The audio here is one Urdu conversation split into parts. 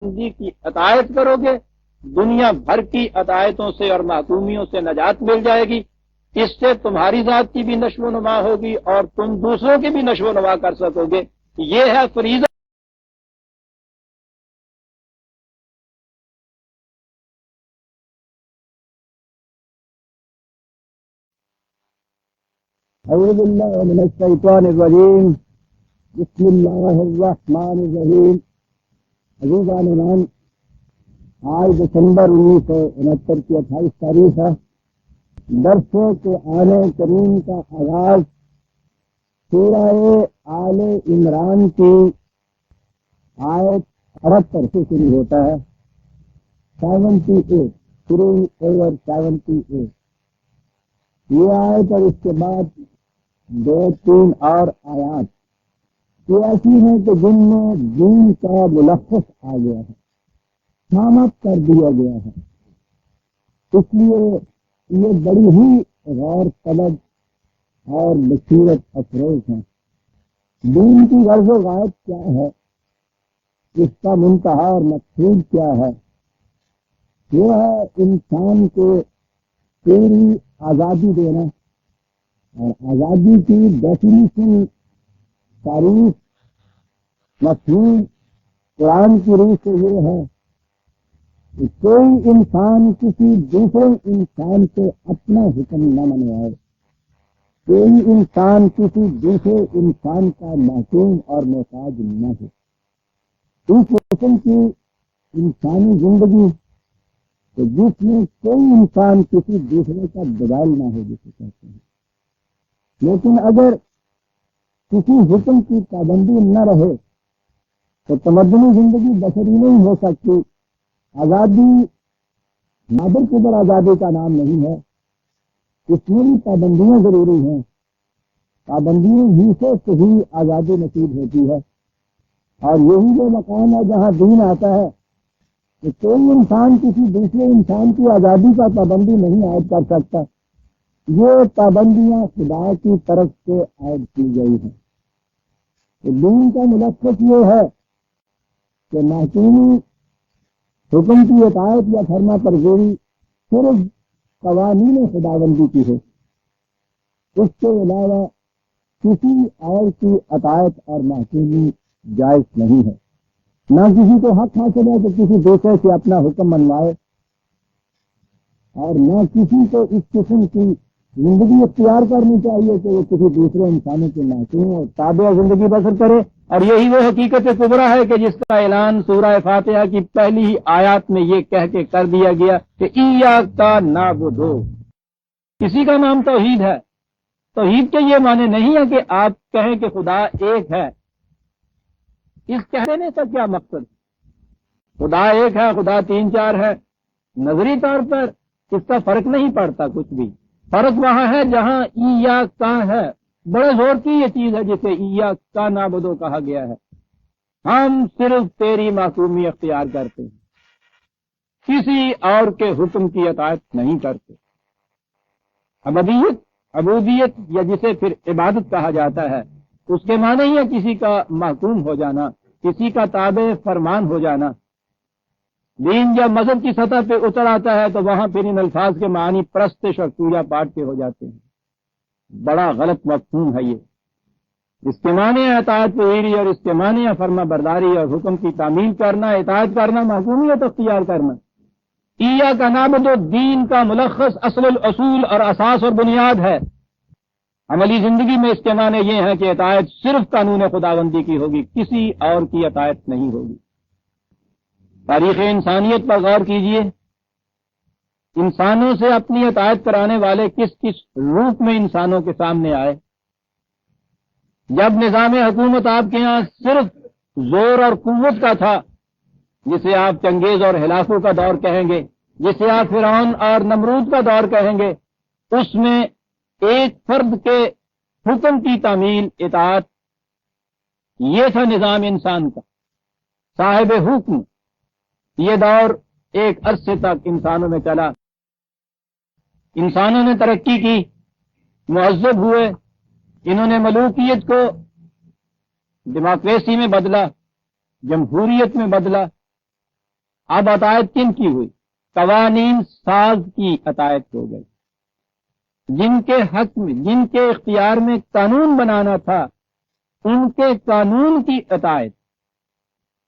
بندی کی اطاعت کرو گے دنیا بھر کی عطایتوں سے اور محکومیوں سے نجات مل جائے گی. اس سے تمہاری ذات کی بھی نشو و نما ہوگی اور تم دوسروں کی بھی نشو و نما کر سکو گے. یہ ہے فریضہ. اعوذ باللہ من الشیطان الرجیم. بسم اللہ الرحمن الرحیم. عزیزان ایمان، آج دسمبر 1969 کی 28 تاریخ ہے. درس قرآن کریم کا آغاز سورہ آل عمران کی آیت 78 سے شروع ہوتا ہے. 78 شروع اوور 78 یہ آیت اور اس کے بعد 2-3 اور آیات یہ ایسی ہیں کہ جن میں دین کا ملخص آ گیا ہے، سام اپ کر دیا گیا ہے. اس لیے یہ بڑی ہی غور طلب اور بصیرت افروز ہیں. دین کی غرض و غایت کیا ہے، اس کا منتہا اور مقصود کیا ہے؟ وہ ہے انسان کو پوری آزادی دینا. اور آزادی کی ڈیفینیشن، تعریف، مفہوم قرآن کی روح سے یہ ہے کہ کوئی انسان کسی دوسرے انسان سے اپنا حکم نہ منوائے، کوئی انسان کسی دوسرے انسان کا محکوم اور محتاج نہ ہو. اس حکم کی انسانی زندگی کہ جس میں کوئی انسان کسی دوسرے کا بدال نہ ہو جسے کہتے ہیں. لیکن اگر کسی حکم کی پابندی نہ رہے تو تمدنی زندگی بشری نہیں ہو سکتی. آزادی نادر قدر آزادی کا نام نہیں ہے، اس میں بھی پابندیاں ضروری ہیں. پابندیاں ہی سے صحیح آزادی نصیب ہوتی ہے. اور یہی وہ مقام ہے جہاں دین آتا ہے کہ کوئی انسان کسی دوسرے انسان کی آزادی کا پابندی نہیں عائد کر سکتا. یہ پابندیاں خدا کی طرف سے عائد کی گئی ہیں. تو دین کا ملخص یہ ہے کہ محکومی حکم کی اطاعت یا فرما پردگی صرف قوانین خداوندی کی ہے. اس کے علاوہ کسی اور کی اطاعت اور محکومی جائز نہیں ہے. نہ کسی کو حق حاصل ہے کہ کسی دوسرے سے اپنا حکم منوائے، اور نہ کسی کو اس قسم کی زندگی اختیار کرنی چاہیے کہ وہ کسی دوسرے انسانوں کے محکوم اور تابع زندگی بسر کرے. اور یہی وہ حقیقت کبریٰ ہے کہ جس کا اعلان سورہ فاتحہ کی پہلی ہی آیات میں یہ کہہ کے کر دیا گیا کہ ایاک نعبد، کسی کا نام توحید ہے. توحید کے یہ معنی نہیں ہے کہ آپ کہیں کہ خدا ایک ہے. اس کہنے کا کیا مقصد؟ خدا ایک ہے، خدا 3-4 ہے، نظری طور پر اس کا فرق نہیں پڑتا کچھ بھی. فرق وہاں ہے جہاں ایاک ہے. بڑے زور کی یہ چیز ہے جسے ایاک نعبدو کہا گیا ہے. ہم صرف تیری معصومی اختیار کرتے ہیں، کسی اور کے حکم کی اطاعت نہیں کرتے. عبودیت یا جسے پھر عبادت کہا جاتا ہے، اس کے معنی ہی ہے کسی کا محکوم ہو جانا، کسی کا تابع فرمان ہو جانا. دین جب مذہب کی سطح پہ اتر آتا ہے تو وہاں پھر ان الفاظ کے معنی پرستش اور پوجا پاٹ کے ہو جاتے ہیں. بڑا غلط مفہوم ہے یہ. اس کے معنی ہے اطاعت پذیری، اور اس کے معنی ہے فرما برداری اور حکم کی تعمیل کرنا، اطاعت کرنا، محکومیت اختیار کرنا. ایاک نعبد دین کا ملخص، اصل الاصول اور اساس اور بنیاد ہے. عملی زندگی میں اس کے معنی یہ ہے کہ اطاعت صرف قانون خداوندی کی ہوگی، کسی اور کی اطاعت نہیں ہوگی. تاریخ انسانیت پر غور کیجئے. انسانوں سے اپنی اطاعت کرانے والے کس کس روپ میں انسانوں کے سامنے آئے. جب نظام حکومت آپ کے ہاں صرف زور اور قوت کا تھا، جسے آپ چنگیز اور ہلاکو کا دور کہیں گے، جسے آپ فرعون اور نمرود کا دور کہیں گے، اس میں ایک فرد کے حکم کی تعمیل، اطاعت، یہ تھا نظام انسان کا. صاحب حکم. یہ دور ایک عرصے تک انسانوں میں چلا. انسانوں نے ترقی کی، مہذب ہوئے. انہوں نے ملوکیت کو ڈیموکریسی میں بدلا، جمہوریت میں بدلا. اب اطاعت کن کی ہوئی؟ قوانین ساز کی اطاعت ہو گئی، جن کے حق میں، جن کے اختیار میں قانون بنانا تھا، ان کے قانون کی اطاعت۔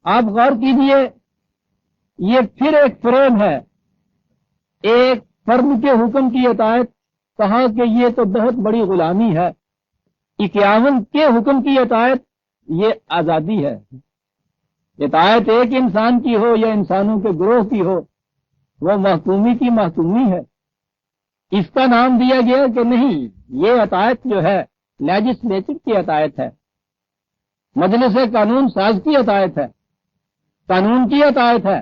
آپ غور کیجئے، یہ پھر ایک فریم ہے، ایک فرد کے حکم کی اطاعت، کہا کہ یہ تو بہت بڑی غلامی ہے۔ 51 کے حکم کی اطاعت یہ آزادی ہے۔ اطاعت ایک انسان کی ہو یا انسانوں کے گروہ کی ہو، وہ محکومی کی محکومی ہے۔ اس کا نام دیا گیا کہ نہیں، یہ اطاعت جو ہے لیجسلیچر کی اطاعت ہے، مجلس قانون ساز کی اطاعت ہے، قانون کی اطاعت ہے۔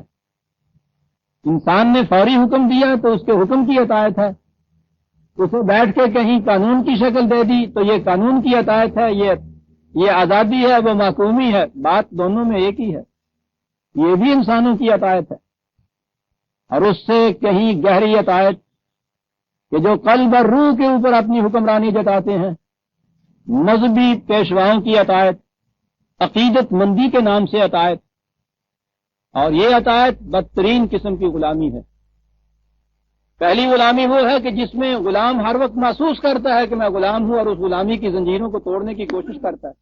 انسان نے فوری حکم دیا تو اس کے حکم کی اطاعت ہے، اسے بیٹھ کے کہیں قانون کی شکل دے دی تو یہ قانون کی اطاعت ہے، یہ آزادی ہے، وہ محکومی ہے، بات دونوں میں ایک ہی ہے۔ یہ بھی انسانوں کی اطاعت ہے، اور اس سے کہیں گہری اطاعت کہ جو قلب اور روح کے اوپر اپنی حکمرانی جتاتے ہیں، مذہبی پیشواؤں کی اطاعت، عقیدت مندی کے نام سے اطاعت، اور یہ اطاعت بدترین قسم کی غلامی ہے۔ پہلی غلامی وہ ہے کہ جس میں غلام ہر وقت محسوس کرتا ہے کہ میں غلام ہوں، اور اس غلامی کی زنجیروں کو توڑنے کی کوشش کرتا ہے۔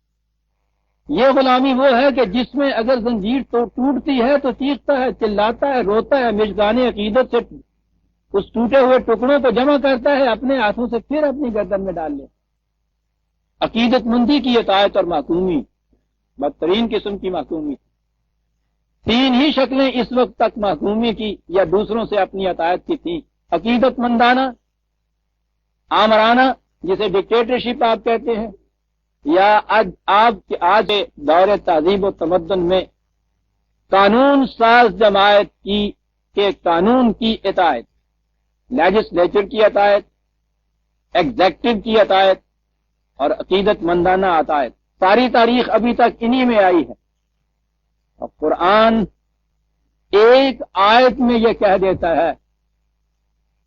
یہ غلامی وہ ہے کہ جس میں اگر زنجیر ٹوٹتی ہے تو چیختا ہے، چلاتا ہے، روتا ہے، مژگان عقیدت سے اس ٹوٹے ہوئے ٹکڑوں کو جمع کرتا ہے، اپنے ہاتھوں سے پھر اپنی گردن میں ڈال لے۔ عقیدت مندی کی اطاعت اور محکومی، بدترین قسم کی محکومی۔ 3 ہی شکلیں اس وقت تک محکومی کی یا دوسروں سے اپنی اطاعت کی تھی: عقیدت مندانہ، آمرانہ جسے ڈکٹیٹرشپ آپ کہتے ہیں، یا آج دور تہذیب و تمدن میں قانون ساز جماعت کی کے قانون کی اطاعت، لیجسلیچر کی اطاعت، ایگزیکٹو کی اطاعت اور عقیدت مندانہ اطاعت۔ ساری تاریخ ابھی تک انہی میں آئی ہے، اور قرآن ایک آیت میں یہ کہہ دیتا ہے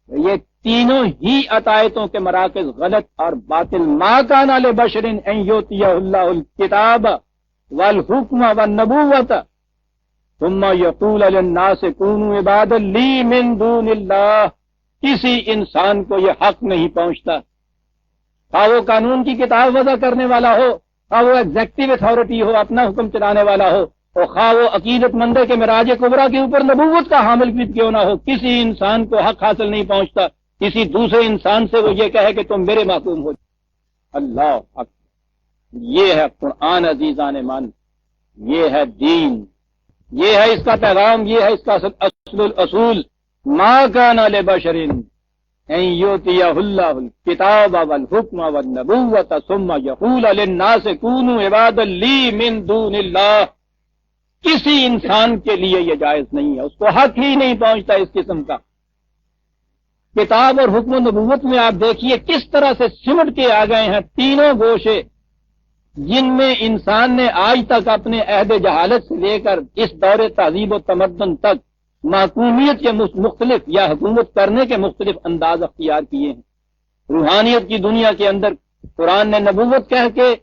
کہ یہ تینوں ہی اطاعتوں کے مراکز غلط اور باطل۔ ما کان لبشر ان یؤتیہ اللہ الکتاب والحکم والنبوۃ ثم یقول للناس کونوا عبادا لی من دون اللہ۔ کسی انسان کو یہ حق نہیں پہنچتا، خواہ وہ قانون کی کتاب وضع کرنے والا ہو، خواہ وہ ایگزیکٹو اتھارٹی ہو، اپنا حکم چلانے والا ہو، اور خواہ وہ عقیدت مندے کے معراج کبریٰ کے اوپر نبوت کا حامل بھی کیوں نہ ہو، کسی انسان کو حق حاصل نہیں پہنچتا کسی دوسرے انسان سے وہ یہ کہے کہ تم میرے محکوم ہو۔ اللہ اکبر، یہ ہے قرآن عزیزان من، یہ ہے دین، یہ ہے اس کا پیغام، یہ ہے اس کا اصل الاصول۔ ما کان لبشر ان یؤتیہ اللہ الکتاب والحکم والنبوۃ ثم یقول للناس کونوا عبادا لی من دون اللہ۔ کسی انسان کے لیے یہ جائز نہیں ہے، اس کو حق ہی نہیں پہنچتا اس قسم کا۔ کتاب اور حکم و نبوت میں آپ دیکھیے کس طرح سے سمٹ کے آ گئے ہیں تینوں گوشے، جن میں انسان نے آج تک اپنے عہد جہالت سے لے کر اس دور تہذیب و تمدن تک محکومیت کے مختلف یا حکومت کرنے کے مختلف انداز اختیار کیے ہیں۔ روحانیت کی دنیا کے اندر قرآن نے نبوت کہہ کے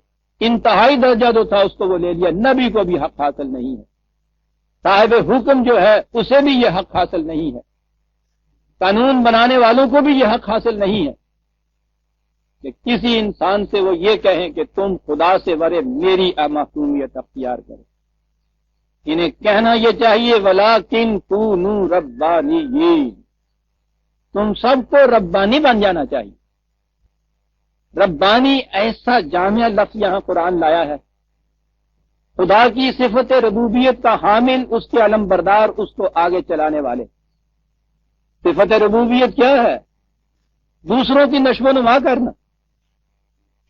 انتہائی درجہ جو تھا اس کو وہ لے لیا، نبی کو بھی حق حاصل نہیں ہے، صاحب حکم جو ہے اسے بھی یہ حق حاصل نہیں ہے، قانون بنانے والوں کو بھی یہ حق حاصل نہیں ہے کہ کسی انسان سے وہ یہ کہیں کہ تم خدا سے ورے میری محکومیت اختیار کرو۔ انہیں کہنا یہ چاہیے وَلَٰكِن كُونُوا رَبَّانِيِّينَ، تم سب کو ربانی بن جانا چاہیے۔ ربانی ایسا جامع لفظ یہاں قرآن لایا ہے، خدا کی صفت ربوبیت کا حامل، اس کے علم بردار، اس کو آگے چلانے والے۔ صفت ربوبیت کیا ہے؟ دوسروں کی نشو و نما کرنا۔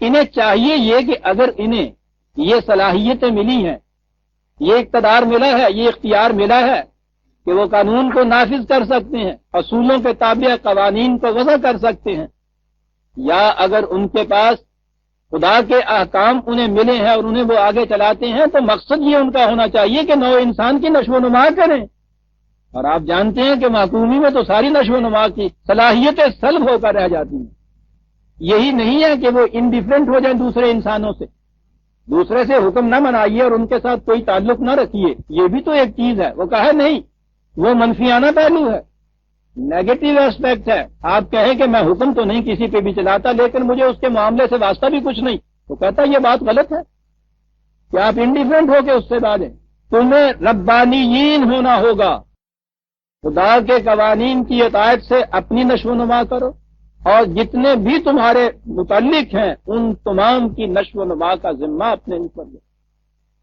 انہیں چاہیے یہ کہ اگر انہیں یہ صلاحیتیں ملی ہیں، یہ اقتدار ملا ہے، یہ اختیار ملا ہے کہ وہ قانون کو نافذ کر سکتے ہیں، اصولوں کے تابع قوانین کو وضع کر سکتے ہیں، یا اگر ان کے پاس خدا کے احکام انہیں ملے ہیں اور انہیں وہ آگے چلاتے ہیں، تو مقصد یہ ان کا ہونا چاہیے کہ نو انسان کی نشو و نما کریں۔ اور آپ جانتے ہیں کہ محکومی میں تو ساری نشو و نما کی صلاحیتیں سلب ہو کر رہ جاتی ہیں۔ یہی نہیں ہے کہ وہ انڈیفرنٹ ہو جائیں دوسرے انسانوں سے، دوسرے سے حکم نہ منائیے اور ان کے ساتھ کوئی تعلق نہ رکھیے، یہ بھی تو ایک چیز ہے۔ وہ کہا نہیں، وہ منفیانہ پہلو ہے، نیگیٹو ایسپیکٹ ہے. آپ کہیں کہ میں حکم تو نہیں کسی پہ بھی چلاتا لیکن مجھے اس کے معاملے سے واسطہ بھی کچھ نہیں، تو کہتا یہ بات غلط ہے کہ آپ انڈیفرنٹ ہو کے اس سے باتیں. تمہیں ربانیین ہونا ہوگا، خدا کے قوانین کی اطاعت سے اپنی نشو و نما کرو، اور جتنے بھی تمہارے متعلق ہیں ان تمام کی نشو و نما کا ذمہ اپنے اوپر لو.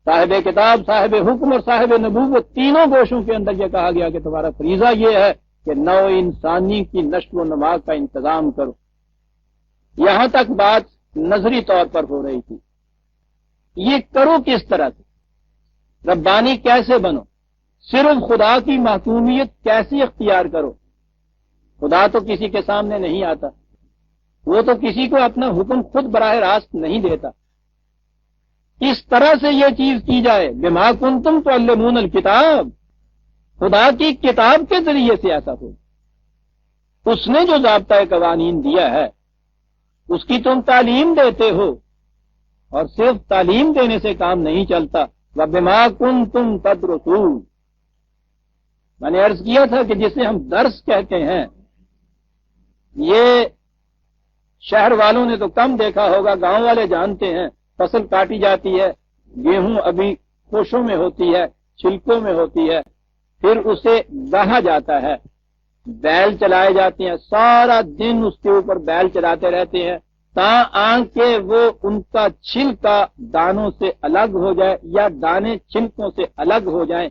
صاحب کتاب، صاحب حکم اور صاحب نبوت تینوں گوشوں کے اندر یہ کہا گیا کہ تمہارا فریضہ یہ ہے کہ نو انسانی کی نشو و نما کا انتظام کرو. یہاں تک بات نظری طور پر ہو رہی تھی. یہ کرو کس طرح سے؟ ربانی کیسے بنو؟ صرف خدا کی محکومیت کیسی اختیار کرو؟ خدا تو کسی کے سامنے نہیں آتا، وہ تو کسی کو اپنا حکم خود براہ راست نہیں دیتا. اس طرح سے یہ چیز کی جائے، بما کنتم تعلمون الکتاب، خدا کی کتاب کے ذریعے سے ایسا ہو. اس نے جو ضابطۂ قوانین دیا ہے اس کی تم تعلیم دیتے ہو، اور صرف تعلیم دینے سے کام نہیں چلتا. وَبِمَا كُنتُمْ تَدْرُسُونَ، میں نے عرض کیا تھا کہ جسے ہم درس کہتے ہیں، یہ شہر والوں نے تو کم دیکھا ہوگا، گاؤں والے جانتے ہیں. فصل کاٹی جاتی ہے، گیہوں ابھی کوشوں میں ہوتی ہے، چھلکوں میں ہوتی ہے، پھر اسے گاہا جاتا ہے، بیل چلائے جاتے ہیں، سارا دن اس کے اوپر بیل چلاتے رہتے ہیں تاں کہ وہ ان کا چھلکا دانوں سے الگ ہو جائے یا دانے چھلکوں سے الگ ہو جائیں،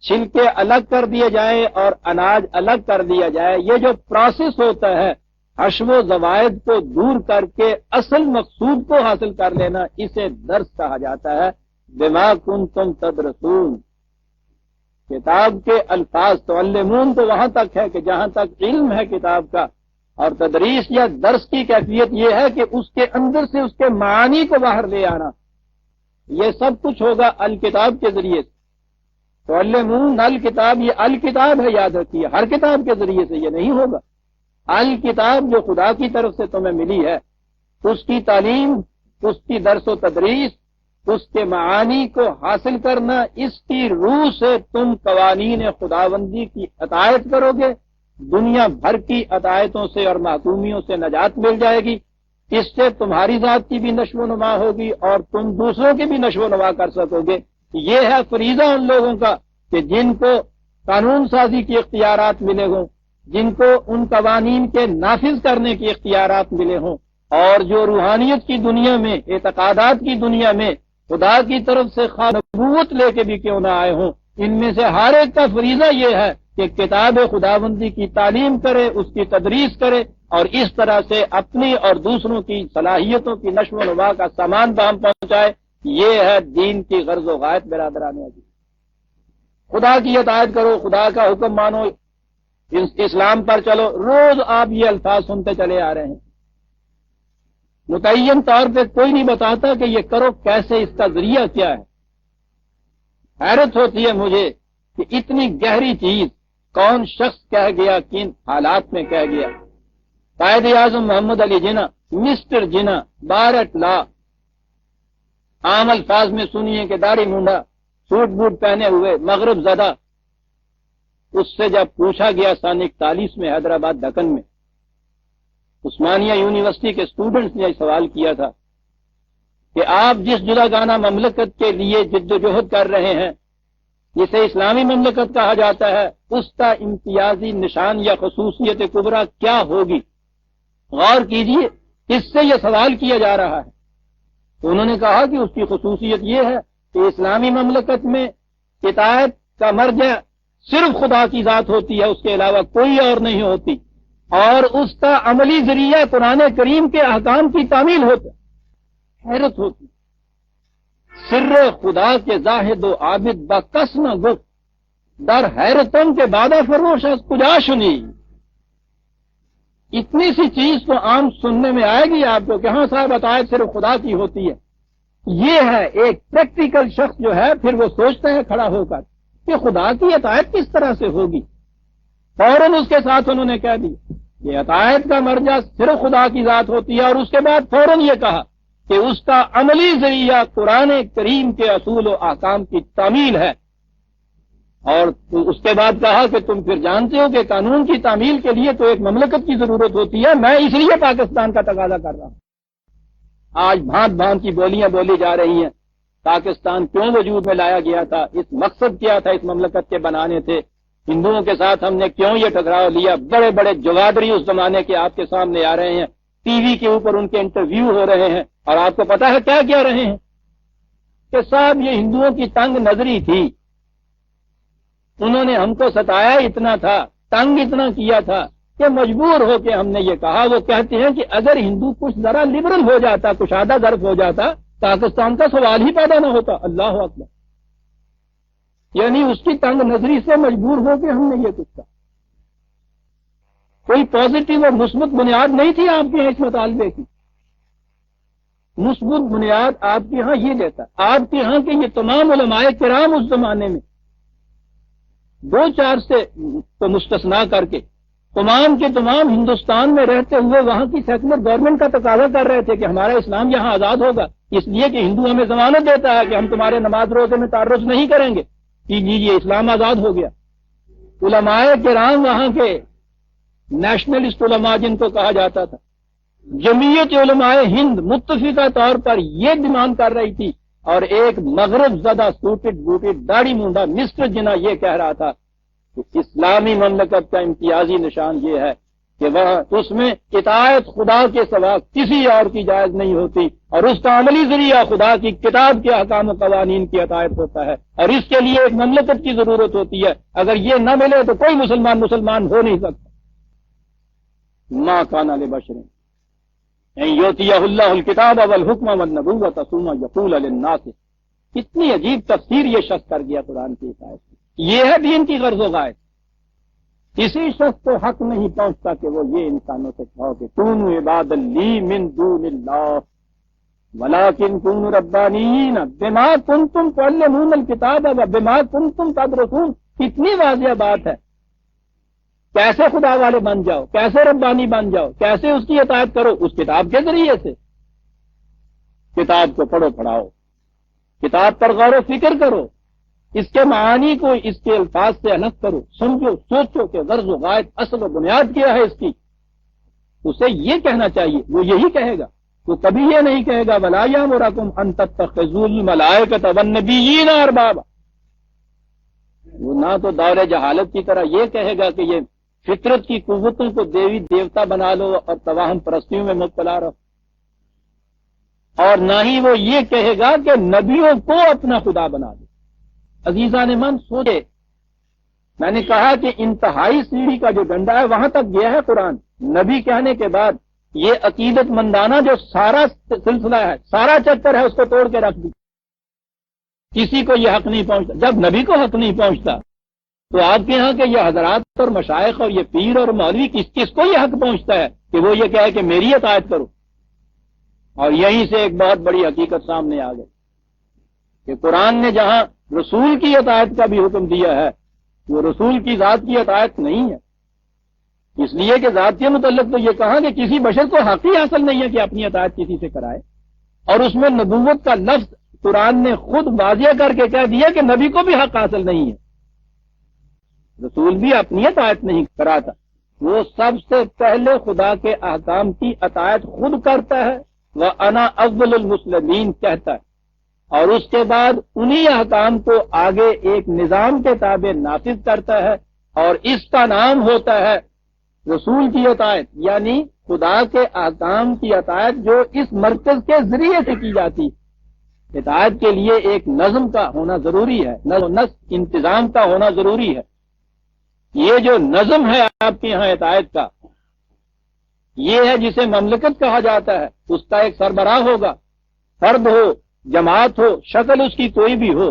چھلکے الگ کر دیے جائیں اور اناج الگ کر دیا جائے. یہ جو پروسیس ہوتا ہے حشو و زوائد کو دور کر کے اصل مقصود کو حاصل کر لینا، اسے درس کہا جاتا ہے. بما کنتم تدرسون، کتاب کے الفاظ تعلمون تو وہاں تک ہے کہ جہاں تک علم ہے کتاب کا، اور تدریس یا درس کی کیفیت یہ ہے کہ اس کے اندر سے اس کے معانی کو باہر لے آنا. یہ سب کچھ ہوگا الکتاب کے ذریعے سے. تعلمون الکتاب، یہ الکتاب ہے، یاد رکھیے، ہر کتاب کے ذریعے سے یہ نہیں ہوگا. الکتاب جو خدا کی طرف سے تمہیں ملی ہے، اس کی تعلیم، اس کی درس و تدریس، اس کے معانی کو حاصل کرنا، اس کی روح سے تم قوانین خداوندی کی اطاعت کرو گے. دنیا بھر کی اطاعتوں سے اور محکومیوں سے نجات مل جائے گی. اس سے تمہاری ذات کی بھی نشو و نما ہوگی اور تم دوسروں کی بھی نشو و نما کر سکو گے. یہ ہے فریضہ ان لوگوں کا کہ جن کو قانون سازی کی اختیارات ملے ہوں، جن کو ان قوانین کے نافذ کرنے کی اختیارات ملے ہوں، اور جو روحانیت کی دنیا میں، اعتقادات کی دنیا میں خدا کی طرف سے خواہ نبوت لے کے بھی کیوں نہ آئے ہوں، ان میں سے ہر ایک کا فریضہ یہ ہے کہ کتاب خداوندی کی تعلیم کرے، اس کی تدریس کرے، اور اس طرح سے اپنی اور دوسروں کی صلاحیتوں کی نشو و نما کا سامان بہم پہنچائے. یہ ہے دین کی غرض و غایت. برادران عزیز، خدا کی اطاعت کرو، خدا کا حکم مانو، اسلام پر چلو. روز آپ یہ الفاظ سنتے چلے آ رہے ہیں. متعین طور پہ کوئی نہیں بتاتا کہ یہ کرو کیسے، اس کا ذریعہ کیا ہے. حیرت ہوتی ہے مجھے کہ اتنی گہری چیز کون شخص کہہ گیا، کن حالات میں کہہ گیا. قائد اعظم محمد علی جناح، مسٹر جناح، بارٹ لا، عام الفاظ میں سنیے کہ داڑھی مونڈا، سوٹ بوٹ پہنے ہوئے، مغرب زدہ. اس سے جب پوچھا گیا سن 41 میں حیدرآباد دکن میں، عثمانیہ یونیورسٹی کے اسٹوڈنٹس نے سوال کیا تھا کہ آپ جس جداگانہ مملکت کے لیے جد و جہد کر رہے ہیں، جسے اسلامی مملکت کہا جاتا ہے، اس کا امتیازی نشان یا خصوصیت کبریٰ کیا ہوگی؟ غور کیجئے، اس سے یہ سوال کیا جا رہا ہے. تو انہوں نے کہا کہ اس کی خصوصیت یہ ہے کہ اسلامی مملکت میں اطاعت کا مرجع صرف خدا کی ذات ہوتی ہے، اس کے علاوہ کوئی اور نہیں ہوتی، اور اس کا عملی ذریعہ قرآن کریم کے احکام کی تعمیل ہوتا ہے. حیرت ہوتی. سر خدا کے زاہد و عابد با کس نہ گفت، در حیرتم کے بادہ فروش از کجا شنی. اتنی سی چیز تو عام سننے میں آئے گی آپ کو کہ ہاں صاحب اطاعت صرف خدا کی ہوتی ہے. یہ ہے ایک پریکٹیکل شخص جو ہے، پھر وہ سوچتا ہے کھڑا ہو کر کہ خدا کی اطاعت کس طرح سے ہوگی. فوراً اس کے ساتھ انہوں نے کہہ دیا کہ اطاعت کا مرجع صرف خدا کی ذات ہوتی ہے، اور اس کے بعد فوراً یہ کہا کہ اس کا عملی ذریعہ قرآن کریم کے اصول و احکام کی تعمیل ہے. اور اس کے بعد کہا کہ تم پھر جانتے ہو کہ قانون کی تعمیل کے لیے تو ایک مملکت کی ضرورت ہوتی ہے، میں اس لیے پاکستان کا تقاضا کر رہا ہوں۔ آج بھانت بھانت کی بولیاں بولی جا رہی ہیں، پاکستان کیوں وجود میں لایا گیا تھا، اس مقصد کیا تھا اس مملکت کے بنانے تھے، ہندوؤں کے ساتھ ہم نے کیوں یہ ٹکراؤ لیا۔ بڑے بڑے جوادری اس زمانے کے آپ کے سامنے آ رہے ہیں، ٹی وی کے اوپر ان کے انٹرویو ہو رہے ہیں، اور آپ کو پتا ہے کیا کیا رہے ہیں کہ صاحب یہ ہندوؤں کی تنگ نظری تھی، انہوں نے ہم کو ستایا اتنا تھا، تنگ اتنا کیا تھا کہ مجبور ہو کے ہم نے یہ کہا۔ وہ کہتے ہیں کہ اگر ہندو کچھ ذرا لبرل ہو جاتا، کشادہ ظرف ہو جاتا، پاکستان کا سوال ہی پیدا نہ ہوتا۔ اللہ اکبر، یعنی اس کی تنگ نظری سے مجبور ہو کے ہم نے یہ کچھ کہا۔ کوئی پازیٹو اور مثبت بنیاد نہیں تھی آپ کے یہاں اس مطالبے کی۔ مثبت بنیاد آپ کے ہاں یہ دیتا، آپ کے ہاں کہ یہ تمام علماء کرام اس زمانے میں دو چار سے کو مستثنا کر کے تمام کے تمام ہندوستان میں رہتے ہوئے وہاں کی سیکولر گورنمنٹ کا تقاضا کر رہے تھے کہ ہمارا اسلام یہاں آزاد ہوگا، اس لیے کہ ہندو ہمیں ضمانت دیتا ہے کہ ہم تمہارے نماز روزے میں تعرض نہیں کریں گے، یہ اسلام آزاد ہو گیا۔ علماء کرام وہاں کے نیشنلسٹ علماء جن کو کہا جاتا تھا، جمعیت علماء ہند متفقہ طور پر یہ ڈیمانڈ کر رہی تھی، اور ایک مغرب زدہ سوٹڈ بوٹڈ داڑھی مونڈا مسٹر جناح یہ کہہ رہا تھا کہ اسلامی مملکت کا امتیازی نشان یہ ہے کہ وہ اس میں اطاعت خدا کے سوا کسی اور کی جائز نہیں ہوتی، اور اس کا عملی ذریعہ خدا کی کتاب کے احکام و قوانین کی اطاعت ہوتا ہے، اور اس کے لیے ایک مملکت کی ضرورت ہوتی ہے۔ اگر یہ نہ ملے تو کوئی مسلمان ہو نہیں سکتا۔ ما کان لبشر ان یؤتیہ اللہ الکتاب والحکم والنبوۃ ثم یقول للناس، کتنی عجیب تفسیر یہ شخص کر گیا قرآن کی اس آیت کی۔ یہ ہے دین کی غرض و غایت۔ کسی شخص کو حق نہیں پہنچتا کہ وہ یہ انسانوں سے کہو کہ کونوا عبادا لی من دون اللہ ولکن کونوا ربانیین بما کنتم تعلمون الکتاب وبما کنتم تدرسون۔ کتنی واضح بات ہے، کیسے خدا والے بن جاؤ، کیسے ربانی بن جاؤ، کیسے اس کی اطاعت کرو، اس کتاب کے ذریعے سے۔ کتاب کو پڑھو پڑھاؤ، کتاب پر غور و فکر کرو، اس کے معانی کو اس کے الفاظ سے الگ کرو، سمجھو، سوچو کہ غرض و غایت اصل و بنیاد کیا ہے اس کی۔ اسے یہ کہنا چاہیے، وہ یہی کہے گا، وہ کبھی یہ نہیں کہے گا وَلَا يَأْمُرَكُمْ أَن تَتَّخِذُوا الْمَلَائِكَةَ وَالنَّبِيِّينَ أَرْبَابًا۔ وہ نہ تو دور جہالت کی طرح یہ کہے گا کہ یہ فطرت کی قوتوں کو دیوی دیوتا بنا لو اور توہم پرستیوں میں مبتلا رہو، اور نہ ہی وہ یہ کہے گا کہ نبیوں کو اپنا خدا بنا دو۔ عزیزان من سوچے، میں نے کہا کہ انتہائی سیڑھی کا جو ڈنڈا ہے وہاں تک گیا ہے قرآن۔ نبی کہنے کے بعد یہ عقیدت مندانہ جو سارا سلسلہ ہے، سارا چکر ہے، اس کو توڑ کے رکھ دی۔ کسی کو یہ حق نہیں پہنچتا۔ جب نبی کو حق نہیں پہنچتا تو آپ کے ہاں کہ یہ حضرات اور مشائخ اور یہ پیر اور مولوی کس کو یہ حق پہنچتا ہے کہ وہ یہ کہے کہ میری اطاعت کرو؟ اور یہیں سے ایک بہت بڑی حقیقت سامنے آ گئی کہ قرآن نے جہاں رسول کی اطاعت کا بھی حکم دیا ہے، وہ رسول کی ذات کی اطاعت نہیں ہے، اس لیے کہ ذات کے متعلق تو یہ کہا کہ کسی بشر کو حق ہی حاصل نہیں ہے کہ اپنی اطاعت کسی سے کرائے، اور اس میں نبوت کا لفظ قرآن نے خود واضح کر کے کہہ دیا کہ نبی کو بھی حق حاصل نہیں ہے، رسول بھی اپنی اطاعت نہیں کراتا، وہ سب سے پہلے خدا کے احکام کی اطاعت خود کرتا ہے، وَأَنَا أَوَّلُ الْمُسْلِمِينَ کہتا ہے، اور اس کے بعد انہی احکام کو آگے ایک نظام کے تابع نافذ کرتا ہے، اور اس کا نام ہوتا ہے رسول کی اطاعت، یعنی خدا کے احکام کی اطاعت جو اس مرکز کے ذریعے سے کی جاتی۔ اطاعت کے لیے ایک نظم کا ہونا ضروری ہے، نسق انتظام کا ہونا ضروری ہے۔ یہ جو نظم ہے آپ کے یہاں اطاعت کا، یہ ہے جسے مملکت کہا جاتا ہے۔ اس کا ایک سربراہ ہوگا، فرد ہو، جماعت ہو، شکل اس کی کوئی بھی ہو،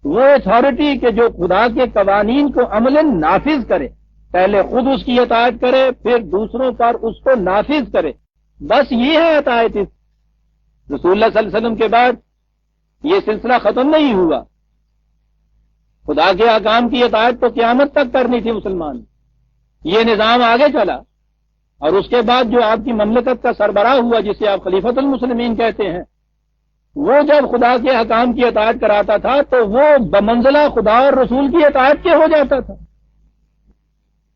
وہ اتھارٹی کے جو خدا کے قوانین کو عملاً نافذ کرے، پہلے خود اس کی اطاعت کرے، پھر دوسروں پر اس کو نافذ کرے، بس یہ ہے اطاعت۔ رسول اللہ صلی اللہ علیہ وسلم کے بعد یہ سلسلہ ختم نہیں ہوا، خدا کے احکام کی اطاعت تو قیامت تک کرنی تھی مسلمان، یہ نظام آگے چلا، اور اس کے بعد جو آپ کی مملکت کا سربراہ ہوا جسے آپ خلیفۃ المسلمین کہتے ہیں، وہ جب خدا کے حکام کی اطاعت کراتا تھا تو وہ بمنزلہ خدا اور رسول کی اطاعت کے ہو جاتا تھا،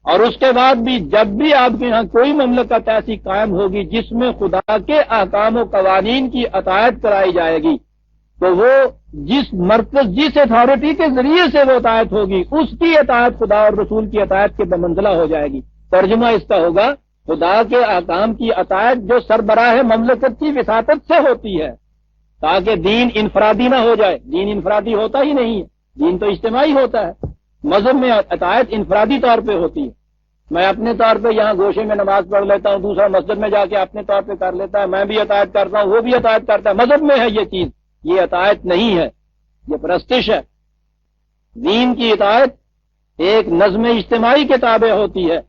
اور اس کے بعد بھی جب بھی آپ کے ہاں کوئی مملکت ایسی قائم ہوگی جس میں خدا کے احکام و قوانین کی اطاعت کرائی جائے گی تو وہ جس مرکز جس اتھارٹی کے ذریعے سے وہ اطاعت ہوگی اس کی اطاعت خدا اور رسول کی اطاعت کے بمنزلہ ہو جائے گی۔ ترجمہ اس کا ہوگا خدا کے احکام کی اطاعت جو سربراہ مملکت کی وساطت سے ہوتی ہے، تاکہ دین انفرادی نہ ہو جائے۔ دین انفرادی ہوتا ہی نہیں ہے، دین تو اجتماعی ہوتا ہے۔ مذہب میں اطاعت انفرادی طور پہ ہوتی ہے، میں اپنے طور پہ یہاں گوشے میں نماز پڑھ لیتا ہوں، دوسرا مسجد میں جا کے اپنے طور پہ کر لیتا ہے، میں بھی اطاعت کرتا ہوں، وہ بھی اطاعت کرتا ہے۔ مذہب میں ہے یہ چیز، یہ اطاعت نہیں ہے، یہ پرستش ہے۔ دین کی اطاعت ایک نظم اجتماعی کے تابع ہوتی ہے،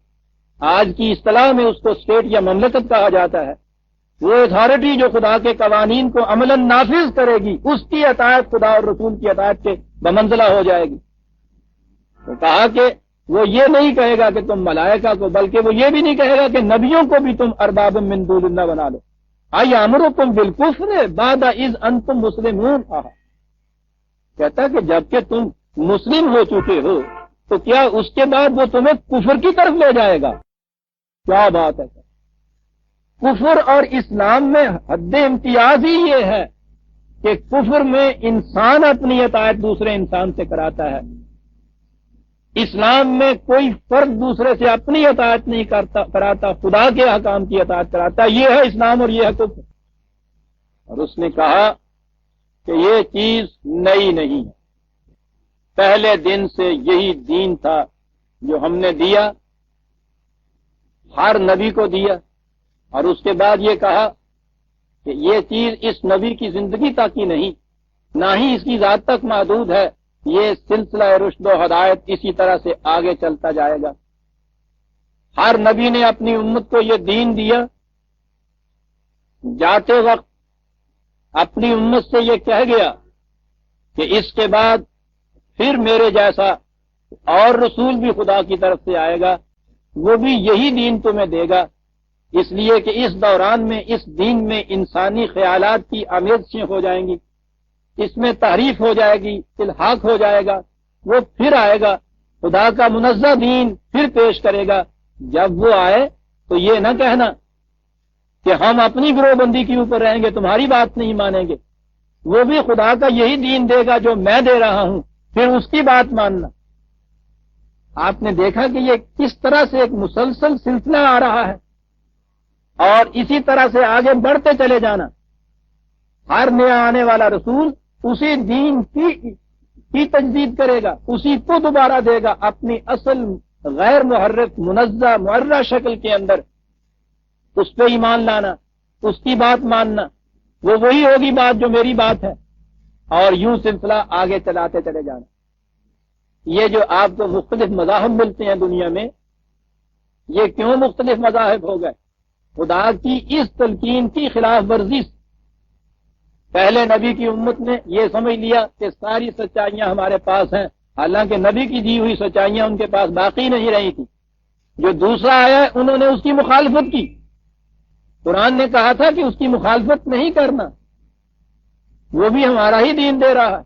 آج کی اصطلاح میں اس کو اسٹیٹ یا مملکت کہا جاتا ہے۔ وہ اتھارٹی جو خدا کے قوانین کو عملاً نافذ کرے گی اس کی اطاعت خدا اور رسول کی اطاعت کے بمنزلہ ہو جائے گی۔ تو کہا کہ وہ یہ نہیں کہے گا کہ تم ملائکہ کو، بلکہ وہ یہ بھی نہیں کہے گا کہ نبیوں کو بھی تم ارباب من دون اللہ بنا لو۔ یامرکم بالکفر بعد اذ انتم مسلمون، کہتا کہ جبکہ تم مسلم ہو چکے ہو تو کیا اس کے بعد وہ تمہیں کفر کی طرف لے جائے گا؟ کیا بات ہے! کفر اور اسلام میں حد امتیاز ہی یہ ہے کہ کفر میں انسان اپنی اطاعت دوسرے انسان سے کراتا ہے، اسلام میں کوئی فرد دوسرے سے اپنی اطاعت نہیں کراتا، خدا کے حکام کی اطاعت کراتا۔ یہ ہے اسلام اور یہ ہے کفر۔ اور اس نے کہا کہ یہ چیز نئی نہیں ہے، پہلے دن سے یہی دین تھا جو ہم نے دیا، ہر نبی کو دیا۔ اور اس کے بعد یہ کہا کہ یہ چیز اس نبی کی زندگی تک ہی نہیں، نہ ہی اس کی ذات تک محدود ہے، یہ سلسلہ رشد و ہدایت اسی طرح سے آگے چلتا جائے گا۔ ہر نبی نے اپنی امت کو یہ دین دیا، جاتے وقت اپنی امت سے یہ کہہ گیا کہ اس کے بعد پھر میرے جیسا اور رسول بھی خدا کی طرف سے آئے گا، وہ بھی یہی دین تمہیں دے گا، اس لیے کہ اس دوران میں اس دین میں انسانی خیالات کی آمیزشیں ہو جائیں گی، اس میں تحریف ہو جائے گی، الحاق ہو جائے گا، وہ پھر آئے گا، خدا کا منزہ دین پھر پیش کرے گا۔ جب وہ آئے تو یہ نہ کہنا کہ ہم اپنی گروہ بندی کے اوپر رہیں گے، تمہاری بات نہیں مانیں گے، وہ بھی خدا کا یہی دین دے گا جو میں دے رہا ہوں، پھر اس کی بات ماننا۔ آپ نے دیکھا کہ یہ کس طرح سے ایک مسلسل سلسلہ آ رہا ہے، اور اسی طرح سے آگے بڑھتے چلے جانا۔ ہر نیا آنے والا رسول اسی دین کی تجدید کرے گا، اسی کو دوبارہ دے گا اپنی اصل غیر محرف منزہ معرہ شکل کے اندر، اس پہ ایمان لانا، اس کی بات ماننا، وہ وہی ہوگی بات جو میری بات ہے، اور یوں سلسلہ آگے چلاتے چلے جانا۔ یہ جو آپ کو مختلف مذاہب ملتے ہیں دنیا میں، یہ کیوں مختلف مذاہب ہو گئے؟ خدا کی اس تلقین کی خلاف ورزی سے۔ پہلے نبی کی امت نے یہ سمجھ لیا کہ ساری سچائیاں ہمارے پاس ہیں، حالانکہ نبی کی دی ہوئی سچائیاں ان کے پاس باقی نہیں رہی تھی۔ جو دوسرا آیا انہوں نے اس کی مخالفت کی۔ قرآن نے کہا تھا کہ اس کی مخالفت نہیں کرنا، وہ بھی ہمارا ہی دین دے رہا ہے۔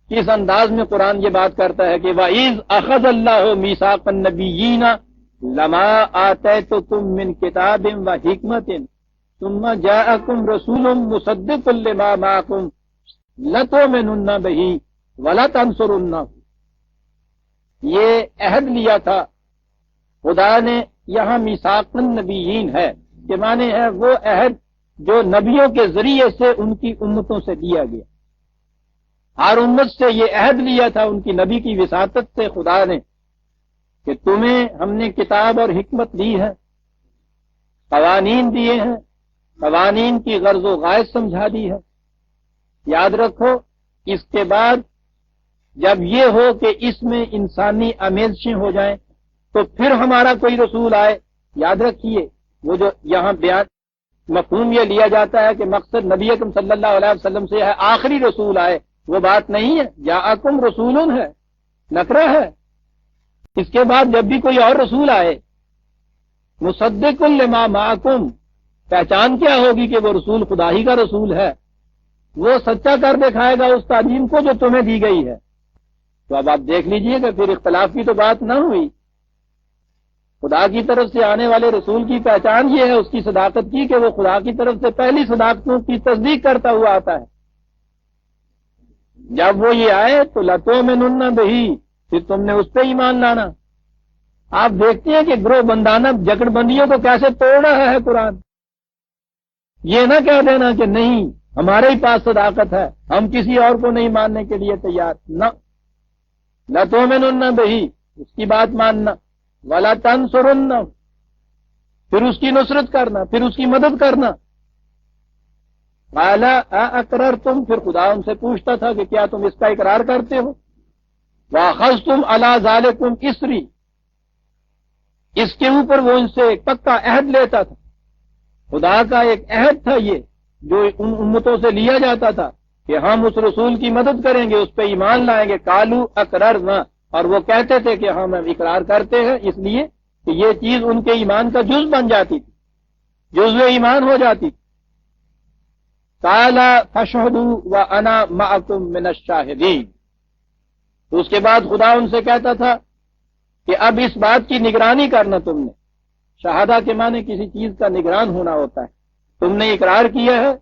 کس انداز میں قرآن یہ بات کرتا ہے کہ وَإِذْ أَخَذَ اللَّهُ مِيثَاقَ النَّبِيِّينَ لَمَا آتَيْتُكُم مِّن كِتَابٍ وَحِكْمَةٍ ثُمَّ جَاءَكُمْ رَسُولٌ مُصَدِّقٌ لِّمَا مَعَكُمْ لَتُؤْمِنُنَّ بِهِ وَلَتَنصُرُنَّهُ۔ یہ عہد لیا تھا خدا نے، یہاں میثاق النبیین ہے کہ معنی ہے وہ عہد جو نبیوں کے ذریعے سے ان کی امتوں سے دیا گیا۔ ہر امت سے یہ عہد لیا تھا ان کی نبی کی وساطت سے خدا نے کہ تمہیں ہم نے کتاب اور حکمت دی ہے، قوانین دیے ہیں، قوانین کی غرض و غائز سمجھا دی ہے۔ یاد رکھو، اس کے بعد جب یہ ہو کہ اس میں انسانی آمیزشیں ہو جائیں تو پھر ہمارا کوئی رسول آئے۔ یاد رکھیے، وہ جو یہاں بیان مفہوم یہ لیا جاتا ہے کہ مقصد نبی اکرم صلی اللہ علیہ وسلم سے ہے آخری رسول آئے، وہ بات نہیں ہے۔ جاءکم رسول ہے، نکرہ ہے۔ اس کے بعد جب بھی کوئی اور رسول آئے، مصدق لما معکم، پہچان کیا ہوگی کہ وہ رسول خدا ہی کا رسول ہے، وہ سچا کر دکھائے گا اس تعلیم کو جو تمہیں دی گئی ہے۔ تو اب آپ دیکھ لیجئے کہ پھر اختلاف کی تو بات نہ ہوئی۔ خدا کی طرف سے آنے والے رسول کی پہچان یہ ہے اس کی صداقت کی کہ وہ خدا کی طرف سے پہلی صداقتوں کی تصدیق کرتا ہوا آتا ہے۔ جب وہ یہ آئے تو لَتُؤْمِنُنَّ بِهِ، پھر تم نے اس پہ ایمان لانا۔ آپ دیکھتے ہیں کہ گروہ بندانہ جکڑ بندیوں کو کیسے توڑ رہا ہے قرآن۔ یہ نہ کہہ دینا کہ نہیں ہمارے ہی پاس صداقت ہے، ہم کسی اور کو نہیں ماننے کے لیے تیار، نہ۔ لَتُؤْمِنُنَّ بِهِ، اس کی بات ماننا، وَلَا تَنْصُرُنَّ، پھر اس کی نصرت کرنا، پھر اس کی مدد کرنا۔ قَالَ أَأَقْرَرْتُمْ، پھر خدا ان سے پوچھتا تھا کہ کیا تم اس کا اقرار کرتے ہو؟ وَأَخَذْتُمْ عَلَى ذَلِكُمْ إِصْرِي، اس کے اوپر وہ ان سے ایک پکا عہد لیتا تھا۔ خدا کا ایک عہد تھا یہ جو ان امتوں سے لیا جاتا تھا کہ ہم اس رسول کی مدد کریں گے، اس پہ ایمان لائیں گے۔ قالوا اقررنا، اور وہ کہتے تھے کہ ہم اقرار کرتے ہیں، اس لیے کہ یہ چیز ان کے ایمان کا جز بن جاتی تھی، جزو ایمان ہو جاتی تھی۔ قال فاشهدوا وانا معكم من الشاهدين، تو اس کے بعد خدا ان سے کہتا تھا کہ اب اس بات کی نگرانی کرنا تم نے۔ شہادہ کے معنی کسی چیز کا نگران ہونا ہوتا ہے۔ تم نے اقرار کیا ہے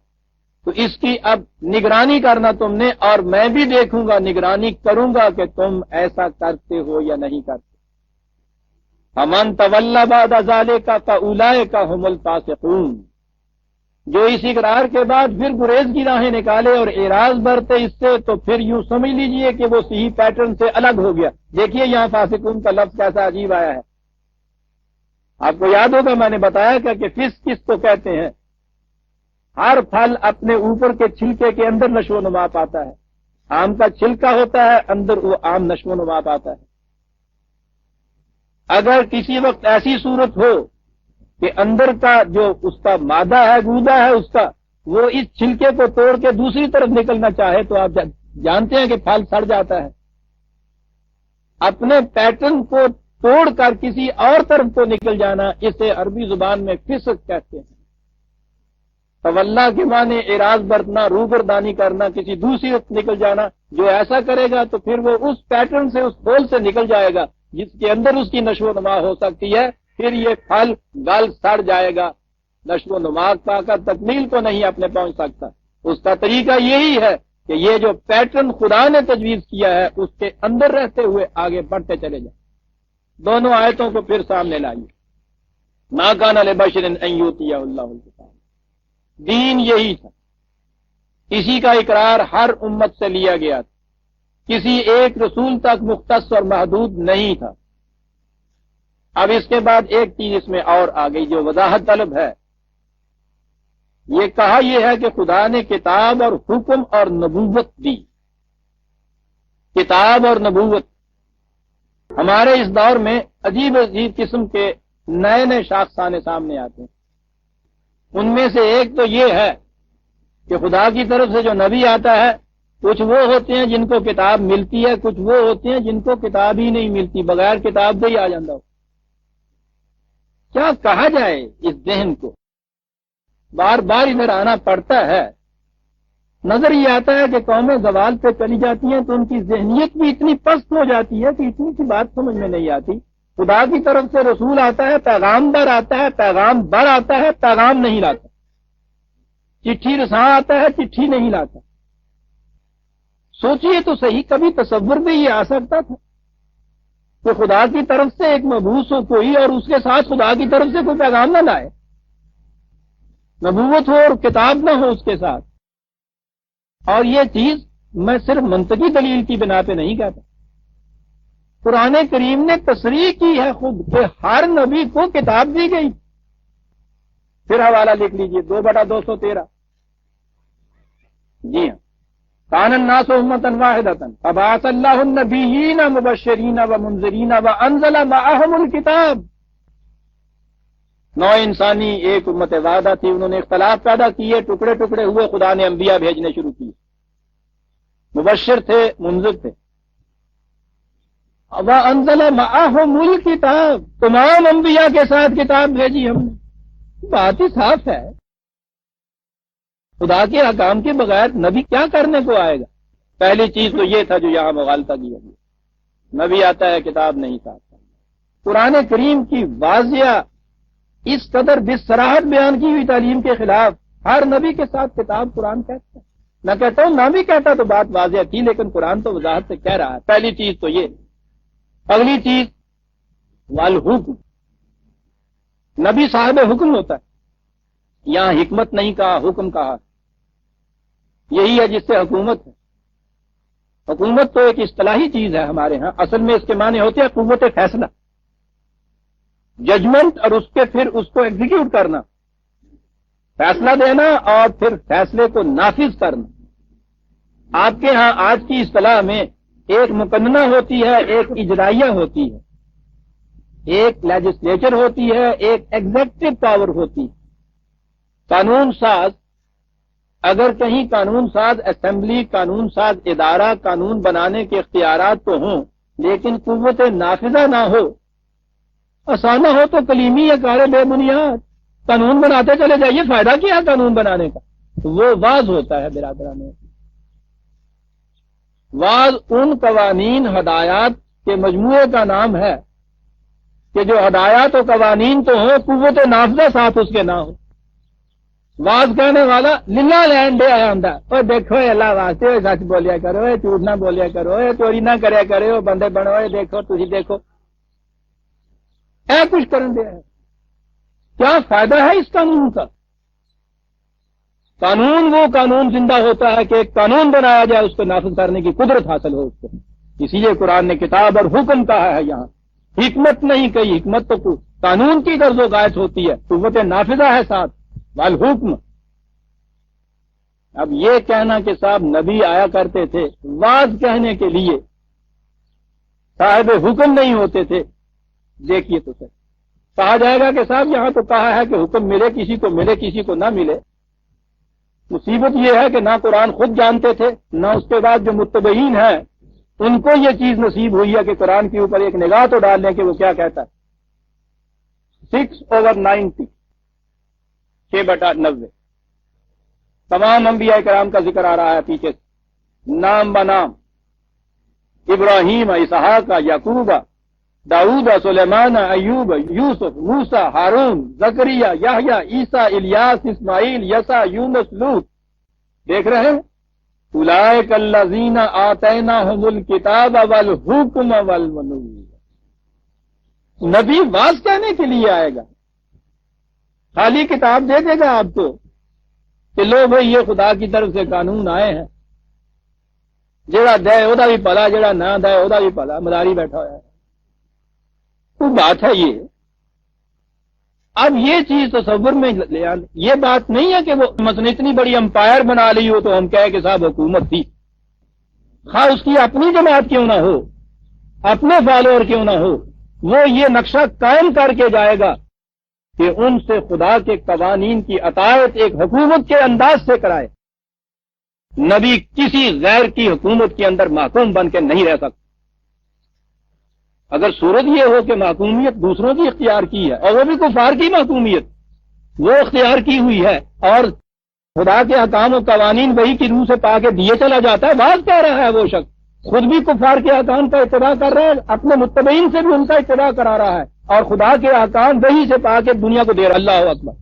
تو اس کی اب نگرانی کرنا تم نے، اور میں بھی دیکھوں گا، نگرانی کروں گا کہ تم ایسا کرتے ہو یا نہیں کرتے۔ فمن تولى بعد ذلك فاولئك هم الفاسقون، جو اس اقرار کے بعد پھر گریز کی راہیں نکالے اور اعراض برتے اس سے، تو پھر یوں سمجھ لیجئے کہ وہ صحیح پیٹرن سے الگ ہو گیا۔ دیکھیے یہاں فاسقون کا لفظ کیسا عجیب آیا ہے۔ آپ کو یاد ہوگا میں نے بتایا کہ فسق کس کو کہتے ہیں؟ ہر پھل اپنے اوپر کے چھلکے کے اندر نشو و نما پاتا ہے۔ آم کا چھلکا ہوتا ہے، اندر وہ آم نشو و نما پاتا ہے۔ اگر کسی وقت ایسی صورت ہو کہ اندر کا جو اس کا مادہ ہے، گودا ہے اس کا، وہ اس چھلکے کو توڑ کے دوسری طرف نکلنا چاہے تو آپ جانتے ہیں کہ پھل سڑ جاتا ہے۔ اپنے پیٹرن کو توڑ کر کسی اور طرف کو نکل جانا، اسے عربی زبان میں فسق کہتے ہیں۔ تولا کے معنی اعراض برتنا، روگردانی کرنا، کسی دوسری طرف نکل جانا۔ جو ایسا کرے گا تو پھر وہ اس پیٹرن سے، اس پھول سے نکل جائے گا جس کے اندر اس کی نشو و نما ہو سکتی ہے، پھر یہ پھل گل سڑ جائے گا، نشو و نما پا کر تکمیل کو نہیں اپنے پہنچ سکتا۔ اس کا طریقہ یہی ہے کہ یہ جو پیٹرن خدا نے تجویز کیا ہے اس کے اندر رہتے ہوئے آگے بڑھتے چلے جائیں۔ دونوں آیتوں کو پھر سامنے لائیے۔ ما کان لبشر ان یؤتیہ اللہ الکتاب، دین یہی تھا، اسی کا اقرار ہر امت سے لیا گیا تھا، کسی ایک رسول تک مختص اور محدود نہیں تھا۔ اب اس کے بعد ایک چیز اس میں اور آ گئی جو وضاحت طلب ہے۔ یہ کہا یہ ہے کہ خدا نے کتاب اور حکم اور نبوت دی۔ کتاب اور نبوت ہمارے اس دور میں عجیب عجیب قسم کے نئے نئے شاخسانے سامنے آتے ہیں۔ ان میں سے ایک تو یہ ہے کہ خدا کی طرف سے جو نبی آتا ہے، کچھ وہ ہوتے ہیں جن کو کتاب ملتی ہے، کچھ وہ ہوتے ہیں جن کو کتاب ہی نہیں ملتی، بغیر کتاب دے ہی آ جاتا ہو۔ کیا کہا جائے اس ذہن کو؟ بار بار ادھر آنا پڑتا ہے۔ نظر یہ آتا ہے کہ قومیں زوال پہ چلی جاتی ہیں تو ان کی ذہنیت بھی اتنی پست ہو جاتی ہے کہ اتنی سی بات سمجھ میں نہیں آتی۔ خدا کی طرف سے رسول آتا ہے، پیغامبر آتا ہے، پیغام بر آتا ہے، پیغام نہیں لاتا۔ چٹھی رساں آتا ہے، چٹھی نہیں لاتا۔ سوچئے تو صحیح، کبھی تصور میں یہ آ سکتا تھا کہ خدا کی طرف سے ایک مبعوث ہو کوئی اور اس کے ساتھ خدا کی طرف سے کوئی پیغام نہ لائے، نبوت ہو اور کتاب نہ ہو اس کے ساتھ؟ اور یہ چیز میں صرف منطقی دلیل کی بنا پہ نہیں کہتا، قرآن کریم نے تصریح کی ہے خود کہ ہر نبی کو کتاب دی گئی۔ پھر حوالہ لکھ لیجئے 2/213۔ جی ہاں، کان الناس امۃ واحدۃ فبعث اللہ النبیین مبشرین ومنذرین وانزل معهم الکتاب۔ نوع انسانی ایک امت واحدہ تھی، انہوں نے اختلاف پیدا کیے، ٹکڑے ٹکڑے ہوئے، خدا نے انبیاء بھیجنے شروع کیے، مبشر تھے، منذر تھے۔ وانزل معهم الکتاب، تمام انبیاء کے ساتھ کتاب بھیجی ہم نے۔ بات ہی صاف ہے، خدا کے حکام کے بغیر نبی کیا کرنے کو آئے گا؟ پہلی چیز تو یہ تھا جو یہاں مغالطہ کیا گیا، نبی آتا ہے کتاب نہیں ساتھ۔ قرآن کریم کی واضح اس قدر بصراحت بیان کی ہوئی تعلیم کے خلاف ہر نبی کے ساتھ کتاب قرآن کہتا ہے۔ میں کہتا ہوں نہ بھی کہتا تو بات واضح تھی، لیکن قرآن تو وضاحت سے کہہ رہا ہے۔ پہلی چیز تو یہ۔ اگلی چیز والحکم، نبی صاحب حکم ہوتا ہے، یہاں حکمت نہیں کہا، حکم کہا۔ یہی ہے جس سے حکومت ہے۔ حکومت تو ایک اصطلاحی چیز ہے ہمارے ہاں، اصل میں اس کے معنی ہوتے ہیں قوت فیصلہ، ججمنٹ، اور اس کے پھر اس کو ایگزیکیوٹ کرنا، فیصلہ دینا اور پھر فیصلے کو نافذ کرنا۔ آپ کے ہاں آج کی اصطلاح میں ایک مقننہ ہوتی ہے، ایک اجرائیہ ہوتی ہے، ایک لیجسلیچر ہوتی ہے، ایک ایگزیکٹو پاور ہوتی ہے۔ قانون ساز، اگر کہیں قانون ساز اسمبلی، قانون ساز ادارہ، قانون بنانے کے اختیارات تو ہوں لیکن قوت نافذہ نہ ہو، آسانہ ہو تو کلیمی یا کار بے بنیاد قانون بناتے چلے جائیے، فائدہ کیا قانون بنانے کا؟ وہ واز ہوتا ہے برادران۔ واز ان قوانین ہدایات کے مجموعے کا نام ہے کہ جو ہدایات و قوانین تو ہوں، قوت نافذہ ساتھ اس کے نہ ہو۔ واز کہنے والا للہ لینڈ دے آیا ہوں، اور دیکھو اللہ واسطے سچ بولیا کرو، جھوٹ نہ بولیا کرو، چوری نہ کریا کرو، بندے بنو، دیکھو تھی دیکھو اے کچھ کرن دیا ہے۔ کیا فائدہ ہے اس قانون کا؟ قانون وہ قانون زندہ ہوتا ہے کہ ایک قانون بنایا جائے، اس کو نافذ کرنے کی قدرت حاصل ہو اس کو۔ اسی لیے قرآن نے کتاب اور حکم کہا ہے، یہاں حکمت نہیں کہی۔ حکمت تو قانون کی غرض و غایت ہوتی ہے، قوت نافذہ ہے ساتھ، والحکم۔ اب یہ کہنا کہ صاحب نبی آیا کرتے تھے واز کہنے کے لیے، صاحب حکم نہیں ہوتے تھے، دیکھیے تو صحیح۔ کہا جائے گا کہ صاحب یہاں تو کہا ہے کہ حکم ملے کسی کو، ملے کسی کو نہ ملے۔ مصیبت یہ ہے کہ نہ قرآن خود جانتے تھے، نہ اس کے بعد جو متبعین ہیں ان کو یہ چیز نصیب ہوئی ہے کہ قرآن کے اوپر ایک نگاہ تو ڈال لیں کہ وہ کیا کہتا ہے۔ 6/90، 6/90 تمام انبیاء کرام کا ذکر آ رہا ہے پیچھے سے، نام بنام، ابراہیم، اسحاق، یعقوب، داؤد، سلیمان، ایوب، یوسف، موسیٰ، ہارون، زکریا، یحییٰ، عیسیٰ، الیاس، اسماعیل، یسع، یونس، لوط۔ دیکھ رہے ہیں؟ اولئک الذین آتیناہم الکتاب والحکم والنبوۃ۔ نبی واز کہنے کے لیے آئے گا، خالی کتاب دے دے گا آپ کو کہ لو بھئی یہ خدا کی طرف سے قانون آئے ہیں، جڑا دے اودا بھی بھلا، جڑا نہ دے اودا بھی بھلا، مداری بیٹھا ہوا ہے۔ وہ بات ہے یہ۔ اب یہ چیز تصور میں لے آنے، یہ بات نہیں ہے کہ وہ مثلا اتنی بڑی امپائر بنا لی ہو تو ہم کہیں کہ صاحب حکومت تھی، خواہ اس کی اپنی جماعت کیوں نہ ہو، اپنے فالوور کیوں نہ ہو، وہ یہ نقشہ قائم کر کے جائے گا کہ ان سے خدا کے قوانین کی اطاعت ایک حکومت کے انداز سے کرائے۔ نبی کسی غیر کی حکومت کے اندر محکوم بن کے نہیں رہ سکتا۔ اگر صورت یہ ہو کہ محکومیت دوسروں کی اختیار کی ہے، اور وہ بھی کفار کی محکومیت وہ اختیار کی ہوئی ہے، اور خدا کے احکام و قوانین وہی کی روح سے پا کے دیے چلا جاتا ہے، واز کہہ رہا ہے وہ شخص، خود بھی کفار کے احکام کا اتباع کر رہا ہے، اپنے متبعین سے بھی ان کا اتباع کرا رہا ہے، اور خدا کے احکام وہی سے پا کے دنیا کو دے رہا۔ اللہ اکبر،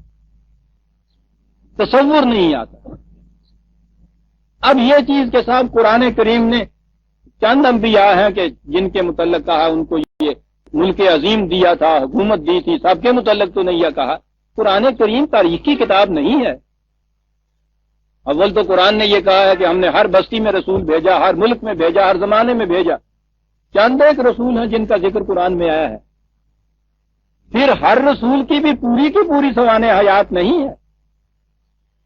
تصور نہیں آتا۔ اب یہ چیز کے ساتھ قرآن کریم نے چند انبیاء ہیں کہ جن کے متعلق کہا ان کو یہ ملک عظیم دیا تھا، حکومت دی تھی، سب کے متعلق تو نہیں یہ کہا۔ قرآن کریم تاریخ کی کتاب نہیں ہے۔ اول تو قرآن نے یہ کہا ہے کہ ہم نے ہر بستی میں رسول بھیجا، ہر ملک میں بھیجا، ہر زمانے میں بھیجا۔ چند ایک رسول ہیں جن کا ذکر قرآن میں آیا ہے۔ پھر ہر رسول کی بھی پوری سوانح حیات نہیں ہے،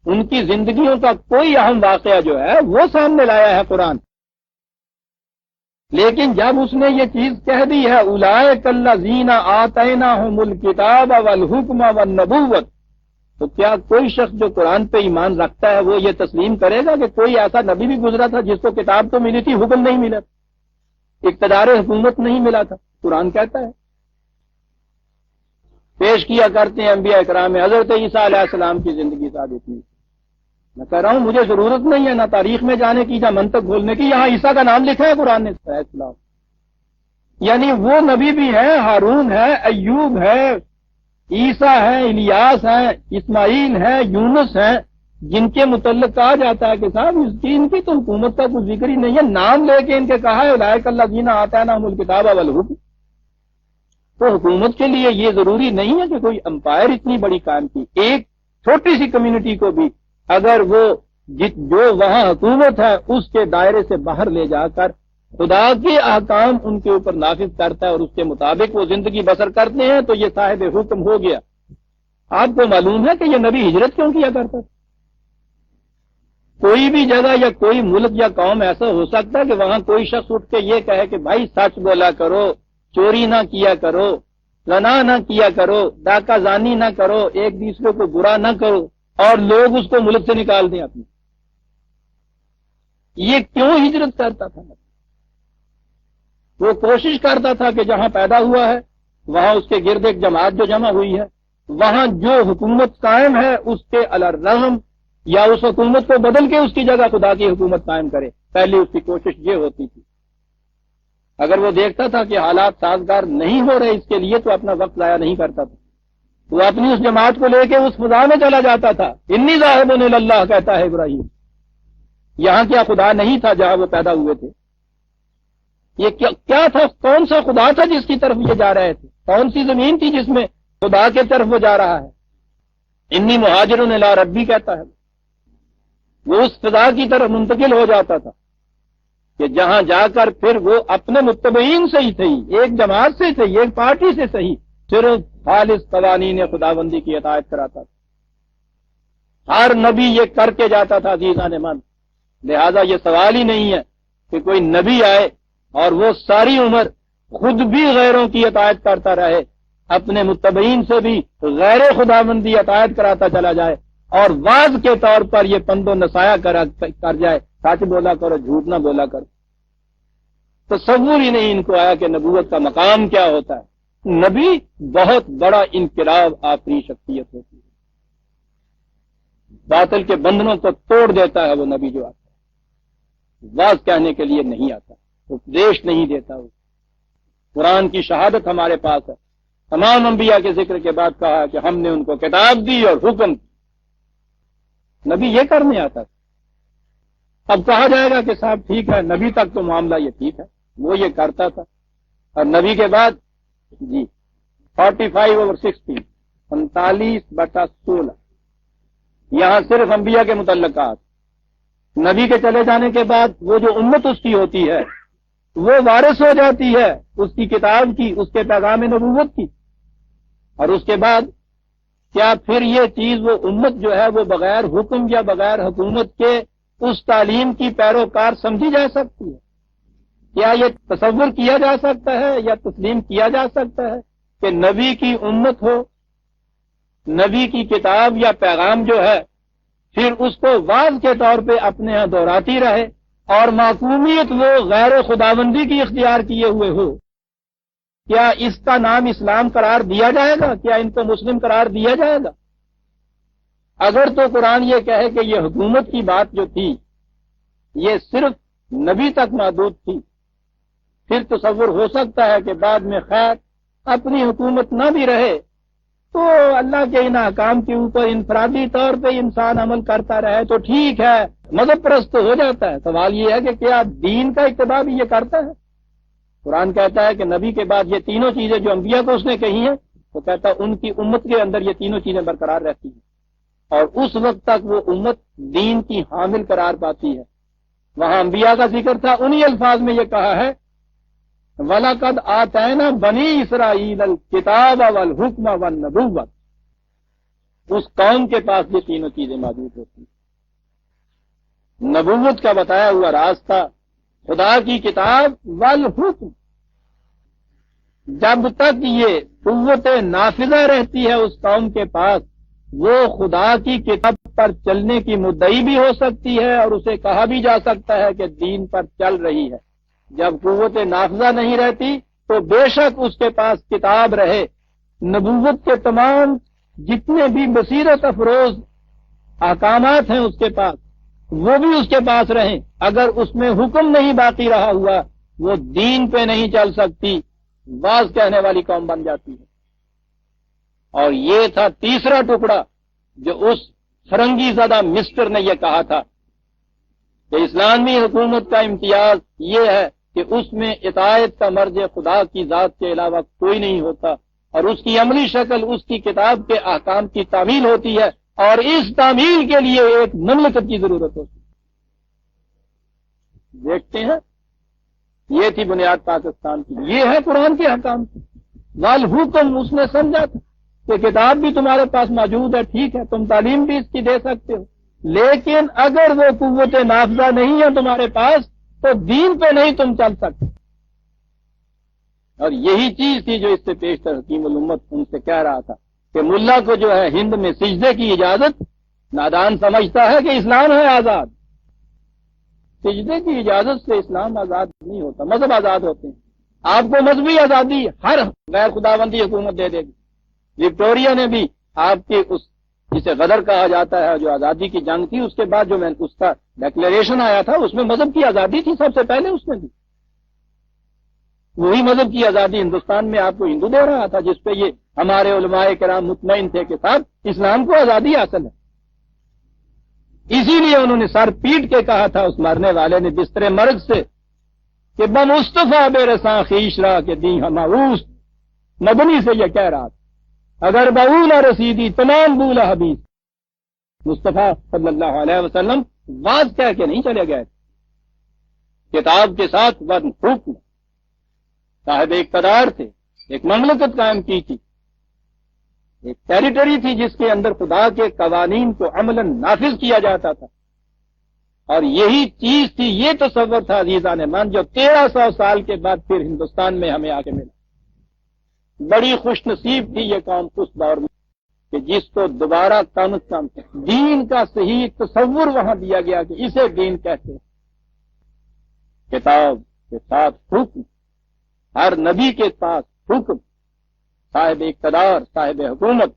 ان کی زندگیوں کا کوئی اہم واقعہ جو ہے وہ سامنے لایا ہے قرآن۔ لیکن جب اس نے یہ چیز کہہ دی ہے اولئک الذین آتیناہم الکتاب والحکم والنبوۃ، تو کیا کوئی شخص جو قرآن پہ ایمان رکھتا ہے وہ یہ تسلیم کرے گا کہ کوئی ایسا نبی بھی گزرا تھا جس کو کتاب تو ملی تھی، حکم نہیں ملا، اقتدار حکومت نہیں ملا تھا؟ قرآن کہتا ہے۔ پیش کیا کرتے ہیں انبیاء کرام میں حضرت عیسیٰ علیہ السلام کی زندگی ثابت نہیں، میں کہہ رہا ہوں مجھے ضرورت نہیں ہے نہ تاریخ میں جانے کی یا منطق بولنے کی، یہاں عیسیٰ کا نام لکھا ہے قرآن نے السلام، یعنی وہ نبی بھی ہیں، ہارون ہے، ایوب ہے، عیسیٰ ہے، الیاس ہے، اسماعیل ہے، یونس ہے، جن کے متعلق کہا جاتا ہے کہ صاحب ان کی تو حکومت کا کوئی ذکر ہی نہیں ہے، نام لے کے ان کے کہا ہے اولئک الذین آتیناہم الکتاب والحکم۔ تو حکومت کے لیے یہ ضروری نہیں ہے کہ کوئی امپائر اتنی بڑی قائم کی، ایک چھوٹی سی کمیونٹی کو بھی اگر وہ جو وہاں حکومت ہے اس کے دائرے سے باہر لے جا کر خدا کے احکام ان کے اوپر نافذ کرتا ہے اور اس کے مطابق وہ زندگی بسر کرتے ہیں تو یہ صاحب حکم ہو گیا۔ آپ کو معلوم ہے کہ یہ نبی ہجرت کیوں کیا کرتا تھا؟ کوئی بھی جگہ یا کوئی ملک یا قوم ایسا ہو سکتا ہے کہ وہاں کوئی شخص اٹھ کے یہ کہے کہ بھائی سچ بولا کرو، چوری نہ کیا کرو، زنا نہ کیا کرو، ڈاکہ زانی نہ کرو، ایک دوسرے کو برا نہ کرو، اور لوگ اس کو ملک سے نکال دیں اپنے۔ یہ کیوں ہجرت کرتا تھا؟ وہ کوشش کرتا تھا کہ جہاں پیدا ہوا ہے وہاں اس کے گرد ایک جماعت جو جمع ہوئی ہے، وہاں جو حکومت قائم ہے اس کے الرغم یا اس حکومت کو بدل کے اس کی جگہ خدا کی حکومت قائم کرے۔ پہلی اس کی کوشش یہ ہوتی تھی۔ اگر وہ دیکھتا تھا کہ حالات سازگار نہیں ہو رہے اس کے لیے تو اپنا وقت ضائع نہیں کرتا تھا، وہ اپنی اس جماعت کو لے کے اس فضا میں چلا جاتا تھا۔ انی ذاہب الی اللہ کہتا ہے ابراہیم، یہاں کیا خدا نہیں تھا جہاں وہ پیدا ہوئے تھے؟ یہ کیا تھا؟ کون سا خدا تھا جس کی طرف یہ جا رہے تھے؟ کون سی زمین تھی جس میں خدا کے طرف وہ جا رہا ہے؟ انی مہاجر الی ربی کہتا ہے، وہ اس فضا کی طرف منتقل ہو جاتا تھا کہ جہاں جا کر پھر وہ اپنے متبعین سے ہی صحیح، ایک جماعت سے صحیح، ایک پارٹی سے صحیح، صرف خالص قوانین خداوندی کی اطاعت کراتا تھا۔ ہر نبی یہ کر کے جاتا تھا عزیزان من، لہذا یہ سوال ہی نہیں ہے کہ کوئی نبی آئے اور وہ ساری عمر خود بھی غیروں کی اطاعت کرتا رہے، اپنے متبعین سے بھی غیر خداوندی اطاعت کراتا چلا جائے اور واعظ کے طور پر یہ پند و نصیحہ کر جائے، سچ بولا کرو، جھوٹ نہ بولا کرو۔ تصور ہی نہیں ان کو آیا کہ نبوت کا مقام کیا ہوتا ہے۔ نبی بہت بڑا انقلاب آفری شخصیت ہوتی ہے، باطل کے بندنوں کو توڑ دیتا ہے وہ نبی جو آتا ہے۔ واعظ کہنے کے لیے نہیں آتا، اپدیش نہیں دیتا، وہ قرآن کی شہادت ہمارے پاس ہے، تمام انبیاء کے ذکر کے بعد کہا کہ ہم نے ان کو کتاب دی اور حکم دی۔ نبی یہ کرنے آتا تھا۔ اب کہا جائے گا کہ صاحب ٹھیک ہے نبی تک تو معاملہ یہ ٹھیک ہے، وہ یہ کرتا تھا، اور نبی کے بعد جی 45/60 45/16 یہاں صرف انبیاء کے متعلقات۔ نبی کے چلے جانے کے بعد وہ جو امت اس کی ہوتی ہے وہ وارث ہو جاتی ہے اس کی کتاب کی، اس کے پیغام نبوت کی، اور اس کے بعد کیا پھر یہ چیز وہ امت جو ہے وہ بغیر حکم یا بغیر حکومت کے اس تعلیم کی پیروکار سمجھی جا سکتی ہے؟ کیا یہ تصور کیا جا سکتا ہے یا تسلیم کیا جا سکتا ہے کہ نبی کی امت ہو، نبی کی کتاب یا پیغام جو ہے پھر اس کو واعظ کے طور پہ اپنے ہاں دہراتی رہے اور معصومیت وہ غیر خداوندی کی اختیار کیے ہوئے ہو؟ کیا اس کا نام اسلام قرار دیا جائے گا؟ کیا ان کو مسلم قرار دیا جائے گا؟ اگر تو قرآن یہ کہے کہ یہ حکومت کی بات جو تھی یہ صرف نبی تک محدود تھی، پھر تصور ہو سکتا ہے کہ بعد میں خیر اپنی حکومت نہ بھی رہے تو اللہ کے ان احکام کے اوپر انفرادی طور پہ انسان عمل کرتا رہے تو ٹھیک ہے، مذہب پرست ہو جاتا ہے۔ سوال یہ ہے کہ کیا دین کا اتباع بھی یہ کرتا ہے؟ قرآن کہتا ہے کہ نبی کے بعد یہ تینوں چیزیں جو انبیاء کو اس نے کہی ہیں وہ کہتا ہے ان کی امت کے اندر یہ تینوں چیزیں برقرار رہتی ہیں، اور اس وقت تک وہ امت دین کی حامل قرار پاتی ہے۔ وہاں انبیاء کا ذکر تھا، انہی الفاظ میں یہ کہا ہے وَلَقَدْ آتَيْنَا بَنِي إِسْرَائِيلَ الْكِتَابَ وَالْحُكْمَ وَالنَّبُوَّةَ، اس قوم کے پاس یہ تینوں چیزیں موجود ہوتی ہیں۔ نبوت کا بتایا ہوا راستہ، خدا کی کتاب والحکم، جب تک یہ قوت نافذہ رہتی ہے اس قوم کے پاس وہ خدا کی کتاب پر چلنے کی مدعی بھی ہو سکتی ہے اور اسے کہا بھی جا سکتا ہے کہ دین پر چل رہی ہے۔ جب قوت نافذہ نہیں رہتی تو بے شک اس کے پاس کتاب رہے، نبوت کے تمام جتنے بھی بصیرت افروز احکامات ہیں اس کے پاس، وہ بھی اس کے پاس رہیں، اگر اس میں حکم نہیں باقی رہا ہوا وہ دین پہ نہیں چل سکتی، باز کہنے والی قوم بن جاتی ہے۔ اور یہ تھا تیسرا ٹکڑا جو اس فرنگی زدہ مسٹر نے یہ کہا تھا کہ اسلامی حکومت کا امتیاز یہ ہے کہ اس میں اطاعت کا مرج خدا کی ذات کے علاوہ کوئی نہیں ہوتا، اور اس کی عملی شکل اس کی کتاب کے احکام کی تعمیل ہوتی ہے، اور اس تعمیل کے لیے ایک مملکت کی ضرورت ہوتی ہے۔ دیکھتے ہیں، یہ تھی بنیاد پاکستان کی، یہ ہے قرآن کے احکام کی۔ والحکم، اس نے سمجھا تھا کہ کتاب بھی تمہارے پاس موجود ہے، ٹھیک ہے، تم تعلیم بھی اس کی دے سکتے ہو، لیکن اگر وہ قوت نافذہ نہیں ہے تمہارے پاس تو دین پہ نہیں تم چل سکتے۔ اور یہی چیز تھی جو اس سے پیشتر حکیم الامت ان سے کہہ رہا تھا کہ ملا کو جو ہے ہند میں سجدے کی اجازت، نادان سمجھتا ہے کہ اسلام ہے آزاد، سجدے کی اجازت سے اسلام آزاد نہیں ہوتا، مذہب آزاد ہوتے ہیں۔ آپ کو مذہبی آزادی ہر غیر خداوندی حکومت دے دے گی۔ وکٹوریا نے بھی آپ کی اس جسے غدر کہا جاتا ہے جو آزادی کی جنگ تھی، اس کے بعد جو میں اس کا ڈکلیریشن آیا تھا اس میں مذہب کی آزادی تھی، سب سے پہلے اس میں بھی وہی مذہب کی آزادی ہندوستان میں آپ کو ہندو دے رہا تھا، جس پہ یہ ہمارے علماء کرام مطمئن تھے کہ صاحب اسلام کو آزادی حاصل ہے۔ اسی لیے انہوں نے سر پیٹ کے کہا تھا اس مرنے والے نے بستر مرگ سے کہ بمصطفیٰ بے رساں خیش را کے دی ہماؤس، مدنی سے یہ کہہ رہا تھا اگر بولا رسیدی تمام بولا حبیب۔ مصطفیٰ صلی اللہ علیہ وسلم واز کہہ کے نہیں چلے گئے، کتاب کے ساتھ ورن حکم، صاحب اقتدار تھے، ایک مملکت قائم کی تھی، ایک ٹیریٹری تھی جس کے اندر خدا کے قوانین کو عملاً نافذ کیا جاتا تھا، اور یہی چیز تھی، یہ تصور تھا عزیزان من جو 1300 سال کے بعد پھر ہندوستان میں ہمیں آگے ملا۔ بڑی خوش نصیب تھی یہ قوم اس دور میں کہ جس کو دوبارہ کم از کم دین کا صحیح تصور وہاں دیا گیا کہ اسے دین کہتے ہیں۔ کتاب کے ساتھ حکم، ہر نبی کے پاس حکم، صاحب اقتدار، صاحب حکومت،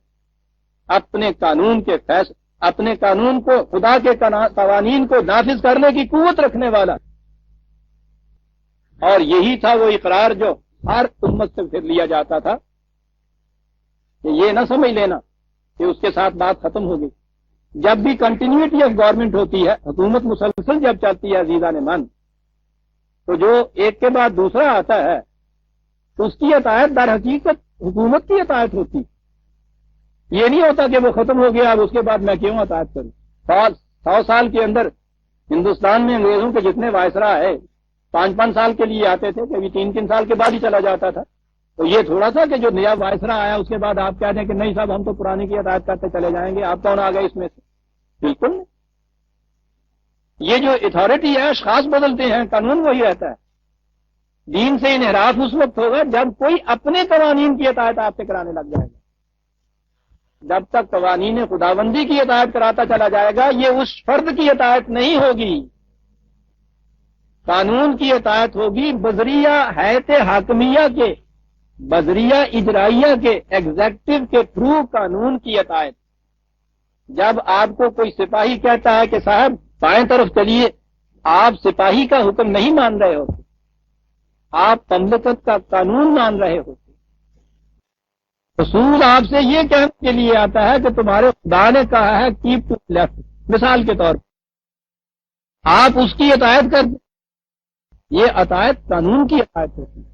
اپنے قانون کے فیصلے، اپنے قانون کو، خدا کے قوانین کو نافذ کرنے کی قوت رکھنے والا، اور یہی تھا وہ اقرار جو ہر امت سے پھر لیا جاتا تھا کہ یہ نہ سمجھ لینا کہ اس کے ساتھ بات ختم ہو گئی۔ جب بھی کنٹینیوٹی آف گورنمنٹ ہوتی ہے، حکومت مسلسل جب چلتی ہے عزیزان من، تو جو ایک کے بعد دوسرا آتا ہے اس کی اطاعت در حقیقت حکومت کی اطاعت ہوتی، یہ نہیں ہوتا کہ وہ ختم ہو گیا اب اس کے بعد میں کیوں اطاعت کروں۔ 100 سال کے اندر ہندوستان میں انگریزوں کے جتنے وائسرا ہے 5 سال کے لیے آتے تھے، کبھی 3 سال کے بعد ہی چلا جاتا تھا، تو یہ تھوڑا سا کہ جو نیا وائسرا آیا اس کے بعد آپ کہہ دیں کہ نہیں صاحب ہم تو پرانے کی اطاعت کرتے چلے جائیں گے، آپ کون آ گئے اس میں سے؟ بالکل نہیں۔ یہ جو اتھارٹی ہے اشخاص بدلتے ہیں، قانون وہی رہتا ہے۔ دین سے انحراف اس وقت ہوگا جب کوئی اپنے قوانین کی اطاعت آپ سے کرانے لگ جائے گا۔ جب تک قوانین خداوندی کی اطاعت کراتا چلا جائے گا یہ اس فرد کی اطاعت نہیں ہوگی، قانون کی اطاعت ہوگی بذریعہ حیات حاکمیہ کے، بذریعہ اجرائیہ کے، ایگزیکٹو کے تھرو قانون کی اطاعت۔ جب آپ کو کوئی سپاہی کہتا ہے کہ صاحب بائیں طرف چلیے، آپ سپاہی کا حکم نہیں مان رہے ہوتے، آپ مملکت کا قانون مان رہے ہوتے۔ رسول آپ سے یہ کہنے کے لیے آتا ہے کہ تمہارے خدا نے کہا ہے کیپ ٹو لیفٹ، مثال کے طور پر آپ اس کی اطاعت کر دیں، یہ اطاعت قانون کی اطاعت ہوتی ہے۔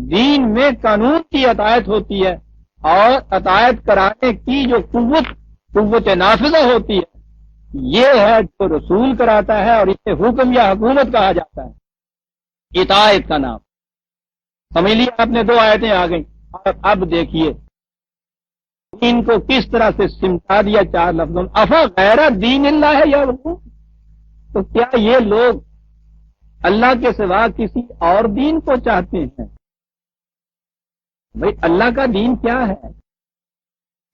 دین میں قانون کی اطاعت ہوتی ہے، اور اطاعت کرانے کی جو قوت نافذہ ہوتی ہے یہ ہے جو رسول کراتا ہے، اور اسے حکم یا حکومت کہا جاتا ہے، اطاعت کا نام۔ سمجھ لیے آپ نے 2 آیتیں آ گئیں، اور اب دیکھیے دین کو کس طرح سے سمٹا دیا 4 لفظوں میں۔ افا غیر دین اللہ ہے یا تو کیا یہ لوگ اللہ کے سوا کسی اور دین کو چاہتے ہیں؟ بھئی اللہ کا دین کیا ہے؟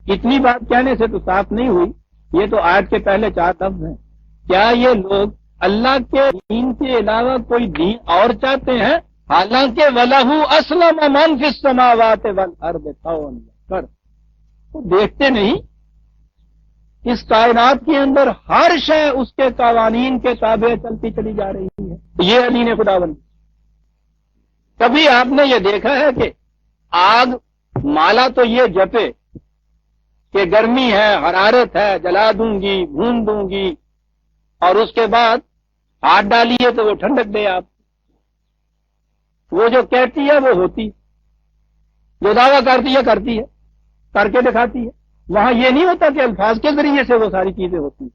اتنی بات کہنے سے تو صاف نہیں ہوئی، یہ تو آیت کے پہلے 4 لفظ ہیں۔ کیا یہ لوگ اللہ کے دین کے علاوہ کوئی دین اور چاہتے ہیں؟ حالانکہ وَلَهُ أَسْلَمَ مَنْ فِي السَّمَاوَاتِ وَالْأَرْضِ طَوْعًا وَكَرْهًا، تو دیکھتے نہیں اس کائنات کے اندر ہر شے اس کے قوانین کے تابع چلتی چلی جا رہی ہے. یہ ہے دین خداوند. کبھی آپ نے یہ دیکھا ہے کہ آگ مالا تو یہ جپے کہ گرمی ہے، حرارت ہے، جلا دوں گی، بھون دوں گی، اور اس کے بعد ہاتھ ڈالیے تو وہ ٹھنڈک دے. آپ وہ جو کہتی ہے وہ ہوتی، جو دعویٰ کرتی ہے کر کے دکھاتی ہے. وہاں یہ نہیں ہوتا کہ الفاظ کے ذریعے سے وہ ساری چیزیں ہوتی.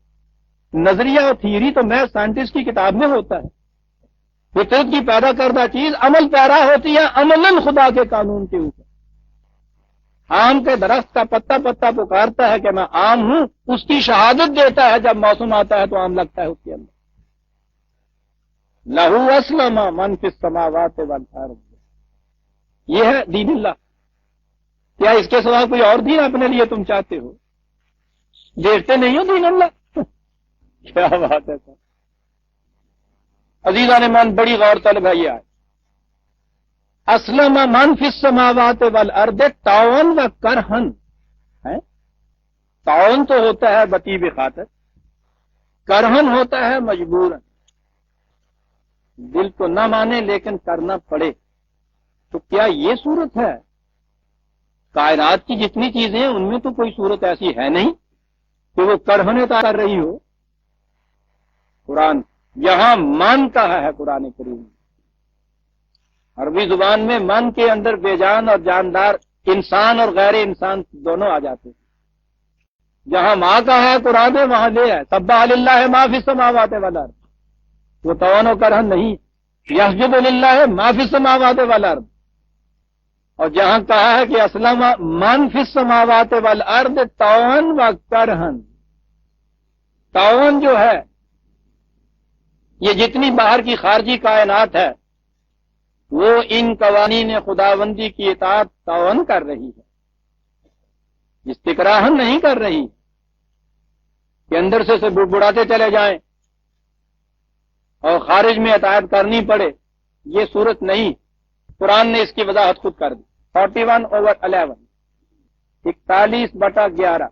نظریہ اور تھیوری تو میں سائنٹسٹ کی کتاب میں ہوتا ہے. فطرت کی پیدا کردہ چیز عمل پیرا ہوتی ہے عملاً خدا کے قانون کے اوپر. آم کے درخت کا پتا پتا پکارتا ہے کہ میں آم ہوں، اس کی شہادت دیتا ہے. جب موسم آتا ہے تو آم لگتا ہے اس کے اندر. لہو اسلم من فی السماوات والارض، یہ ہے دین اللہ. کیا اس کے سوا کوئی اور دین اپنے لیے تم چاہتے ہو؟ دیکھتے نہیں ہو دین اللہ؟ کیا بات ہے سر. عزیزان من، بڑی غور طلب ہے یہ آئے. اسلم من فی السماوات والارض تعاون و کرہن. تعاون تو ہوتا ہے بطیب خاطر، کرہن ہوتا ہے مجبوراً. دل تو نہ مانے لیکن کرنا پڑے. تو کیا یہ صورت ہے؟ کائنات کی جتنی چیزیں ہیں ان میں تو کوئی صورت ایسی ہے نہیں کہ وہ کرہنے کر رہی ہو. قرآن یہاں من کہا ہے قرآن کریم. عربی زبان میں من کے اندر بے جان اور جاندار انسان اور غیر انسان دونوں آ جاتے ہیں. جہاں ماں کا ہے قرآن میں وہاں لے ہے سبح للہ ما فی السماوات والارض. وہ توان و کرہن نہیں. یسجد للہ ما فی السماوات والارض. اور جہاں کہا ہے کہ اسلم من فی السماوات والارض تعاون و کرہن. تعاون جو ہے یہ جتنی باہر کی خارجی کائنات ہے وہ ان قوانین خداوندی کی اطاعت تعاون کر رہی ہے، استکراہن نہیں کر رہی کہ اندر سے بڑھاتے چلے جائیں اور خارج میں اطاعت کرنی پڑے. یہ صورت نہیں. قرآن نے اس کی وضاحت خود کر دی. 41/11 41/11.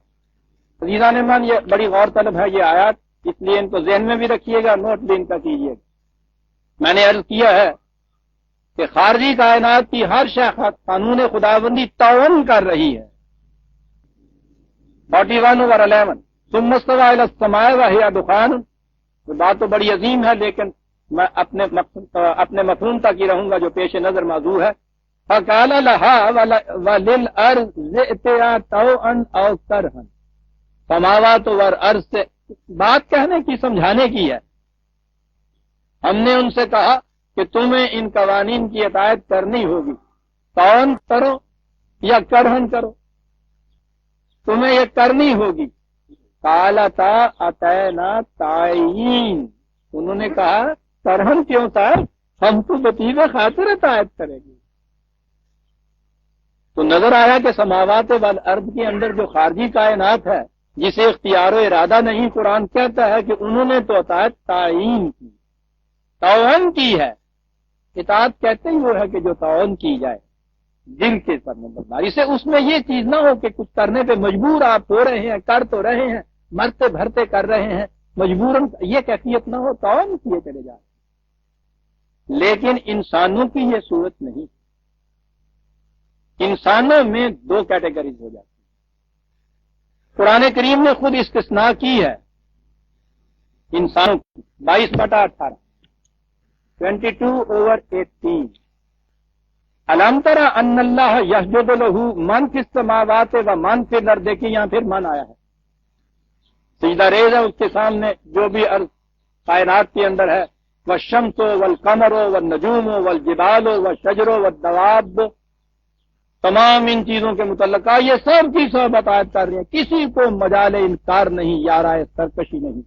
عزیزان من، یہ بڑی غور طلب ہے یہ آیات، اس لیے ان کو ذہن میں بھی رکھیے گا، نوٹ بھی ان کا کیجیے گا. میں نے عرض کیا ہے کہ خارجی کائنات کی ہر شے قانون خداوندی تعاون کر رہی ہے. 41/11 ثم استوى الى السماء وهي دخان. یہ بات تو بڑی عظیم ہے لیکن میں اپنے مفہوم تک ہی رہوں گا جو پیش نظر موضوع ہے. فقال لها وللارض ائتيا طوعا او كرها. سماوات والارض سے بات کہنے کی، سمجھانے کی ہے. ہم نے ان سے کہا کہ تمہیں ان قوانین کی اطاعت کرنی ہوگی، تعاون کرو یا کرہن کرو، تمہیں یہ کرنی ہوگی. قالتا اتینا طائعین. انہوں نے کہا کرہن کیوں تھا، ہم تو بطیب خاطر اطاعت کریں گے. تو نظر آیا کہ سماوات والارض کے اندر جو خارجی کائنات ہے جسے اختیار و ارادہ نہیں، قرآن کہتا ہے کہ انہوں نے تو اطاعت تعین کی، تعاون کی ہے. اطاعت کہتے ہی وہ ہے کہ جو تعاون کی جائے دل کے فرمانبرداری سے. اس میں یہ چیز نہ ہو کہ کچھ کرنے پہ مجبور آپ ہو رہے ہیں، کر تو رہے ہیں، مرتے بھرتے کر رہے ہیں مجبوراً، یہ کیفیت نہ ہو، تعاون کیے چلے جائیں. لیکن انسانوں کی یہ صورت نہیں. انسانوں میں دو کیٹیگریز ہو جاتی ہیں. قرآن کریم نے خود استثناء کی ہے انسانوں کی. 22/18 22/18. الم تر ان اللہ یسجد لہ من فی السماوات و من فی الارض. دیکھیے یہاں پھر من آیا ہے، سجدہ ریز ہے اس کے سامنے جو بھی ارض کائنات کے اندر ہے. والشمس والقمر والنجوم والجبال والشجر والدواب. تمام ان چیزوں کے متعلقہ یہ سب کی سب اطاعت کر رہی ہیں. کسی کو مجال انکار نہیں، یارائے سرکشی نہیں،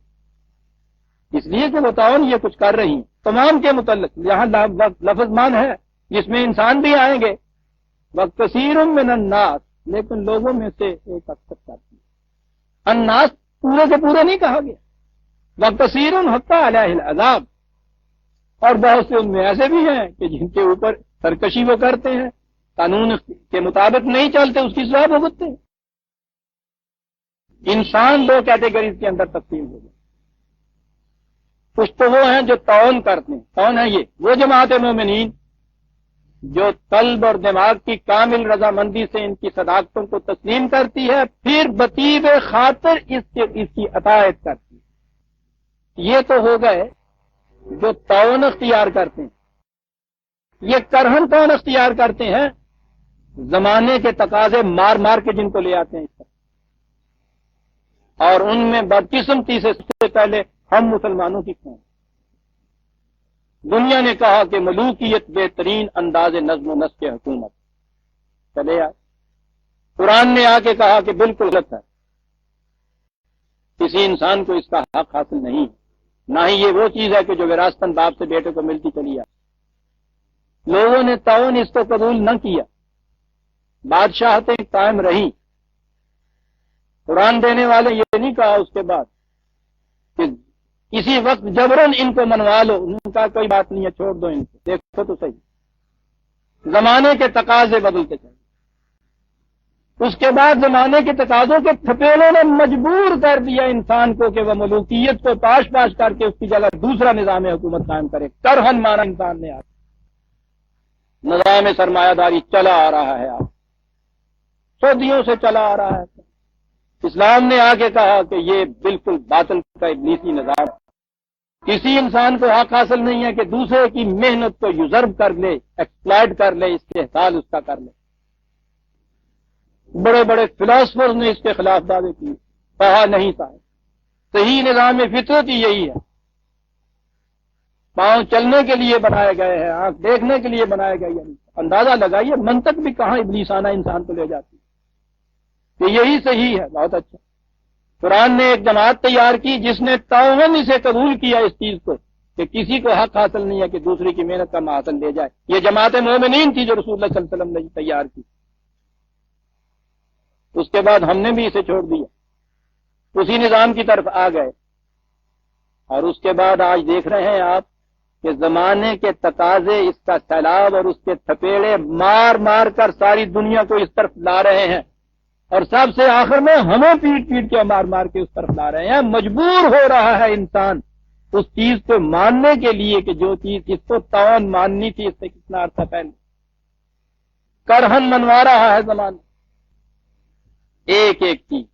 اس لیے کہ وہ تعاون یہ کچھ کر رہی ہیں تمام کے متعلق. یہاں لفظ مان ہے جس میں انسان بھی آئیں گے. وَكَثِيرٌ مِّنَ النَّاسِ. لیکن لوگوں میں سے ایک اکثر کرتی ہے. الناس پورے سے پورے نہیں کہا گیا. وَكَثِيرٌ حَتَّى عَلَيْهِ الْعَذَابُ. اور بہت سے ان میں ایسے بھی ہیں کہ جن کے اوپر سرکشی وہ کرتے ہیں، قانون کے مطابق نہیں چلتے، اس کی سزا بھگتتے ہیں. انسان دو کیٹیگریز کے اندر تقسیم ہو گئے. کچھ تو وہ ہیں جو تعاون کرتے ہیں. کون ہے یہ؟ وہ جماعت مومنین جو قلب اور دماغ کی کامل رضامندی سے ان کی صداقتوں کو تسلیم کرتی ہے، پھر بطیب خاطر اس کی اطاعت کرتی ہے. یہ تو ہو گئے جو تعاون اختیار کرتے ہیں. یہ کرہن کون اختیار کرتے ہیں؟ زمانے کے تقاضے مار مار کے جن کو لے آتے ہیں اس طرح. اور ان میں بدقسمتی سے سب سے پہلے ہم مسلمانوں کی قوم. دنیا نے کہا کہ ملوکیت بہترین انداز نظم و نسق حکومت. چلے آئے. قرآن نے آ کے کہا کہ بالکل غلط ہے، کسی انسان کو اس کا حق حاصل نہیں ہے، نہ ہی یہ وہ چیز ہے کہ جو وراثتاً باپ سے بیٹے کو ملتی چلی آئی. لوگوں نے تعاون اس کو قبول نہ کیا، بادشاہتیں قائم رہی. قرآن دینے والے یہ نہیں کہا اس کے بعد کہ کسی وقت جبرن ان کو منوا لو. ان کا کوئی بات نہیں ہے، چھوڑ دو ان کو. دیکھو تو صحیح، زمانے کے تقاضے بدلتے چلے. اس کے بعد زمانے کے تقاضوں کے تھپیڑوں نے مجبور کر دیا انسان کو کہ وہ ملوکیت کو پاش پاش کر کے اس کی جگہ دوسرا نظام حکومت قائم کرے. کرہن مانا انسان نے آ نظام سرمایہ داری چلا آ رہا ہے، آپ صدیوں سے چلا آ رہا ہے. اسلام نے آ کے کہا کہ یہ بالکل باطل کا ابلیسی نظام. کسی انسان کو حق حاصل نہیں ہے کہ دوسرے کی محنت کو یوزرو کر لے، ایکسپلائٹ کر لے، استحصال اس کا کر لے. بڑے بڑے فلاسفرز نے اس کے خلاف دعوے کیے، کہا نہیں صاحب، صحیح نظام فطرت ہی یہی ہے. پاؤں چلنے کے لیے بنائے گئے ہیں، آنکھ دیکھنے کے لیے بنائے گئے ہیں. اندازہ لگائیے منطق بھی کہاں ابلیسانہ انسان کو لے جاتی ہے کہ یہی صحیح ہے. بہت اچھا. قرآن نے ایک جماعت تیار کی جس نے تعاون اسے قبول کیا اس چیز کو کہ کسی کو حق حاصل نہیں ہے کہ دوسری کی محنت کا محاصل لے جائے. یہ جماعت مومنین تھی جو رسول اللہ صلی اللہ علیہ وسلم نے تیار کی. اس کے بعد ہم نے بھی اسے چھوڑ دیا، اسی نظام کی طرف آ گئے. اور اس کے بعد آج دیکھ رہے ہیں آپ کہ زمانے کے تقاضے، اس کا سیلاب اور اس کے تھپیڑے مار مار کر ساری دنیا کو اس طرف لا رہے ہیں. اور سب سے آخر میں ہمیں پیٹ پیٹ کے مار مار کے اس طرف لا رہے ہیں. مجبور ہو رہا ہے انسان اس چیز کو ماننے کے لیے کہ جو چیز اس کو تعاون ماننی تھی اس سے کتنا عرصہ پہلے. کرہن منوا رہا ہے زمانہ. ایک ایک چیز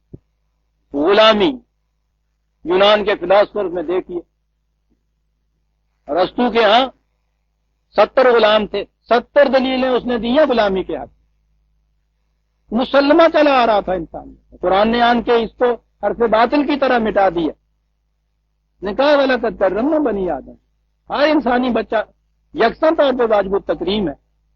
غلامی. یونان کے فلاسفر میں دیکھیے، ارسطو کے ہاں 70 غلام تھے، 70 دلیلیں اس نے دی ہیں غلامی کے حق. مسلمہ چلا آ رہا تھا انسان. قرآن نے آن کے اس کو حرف باطل کی طرح مٹا دیا. نکاح والا کرنا بنی آدم، ہر انسانی بچہ یکساں طور پہ واجب التکریم ہے.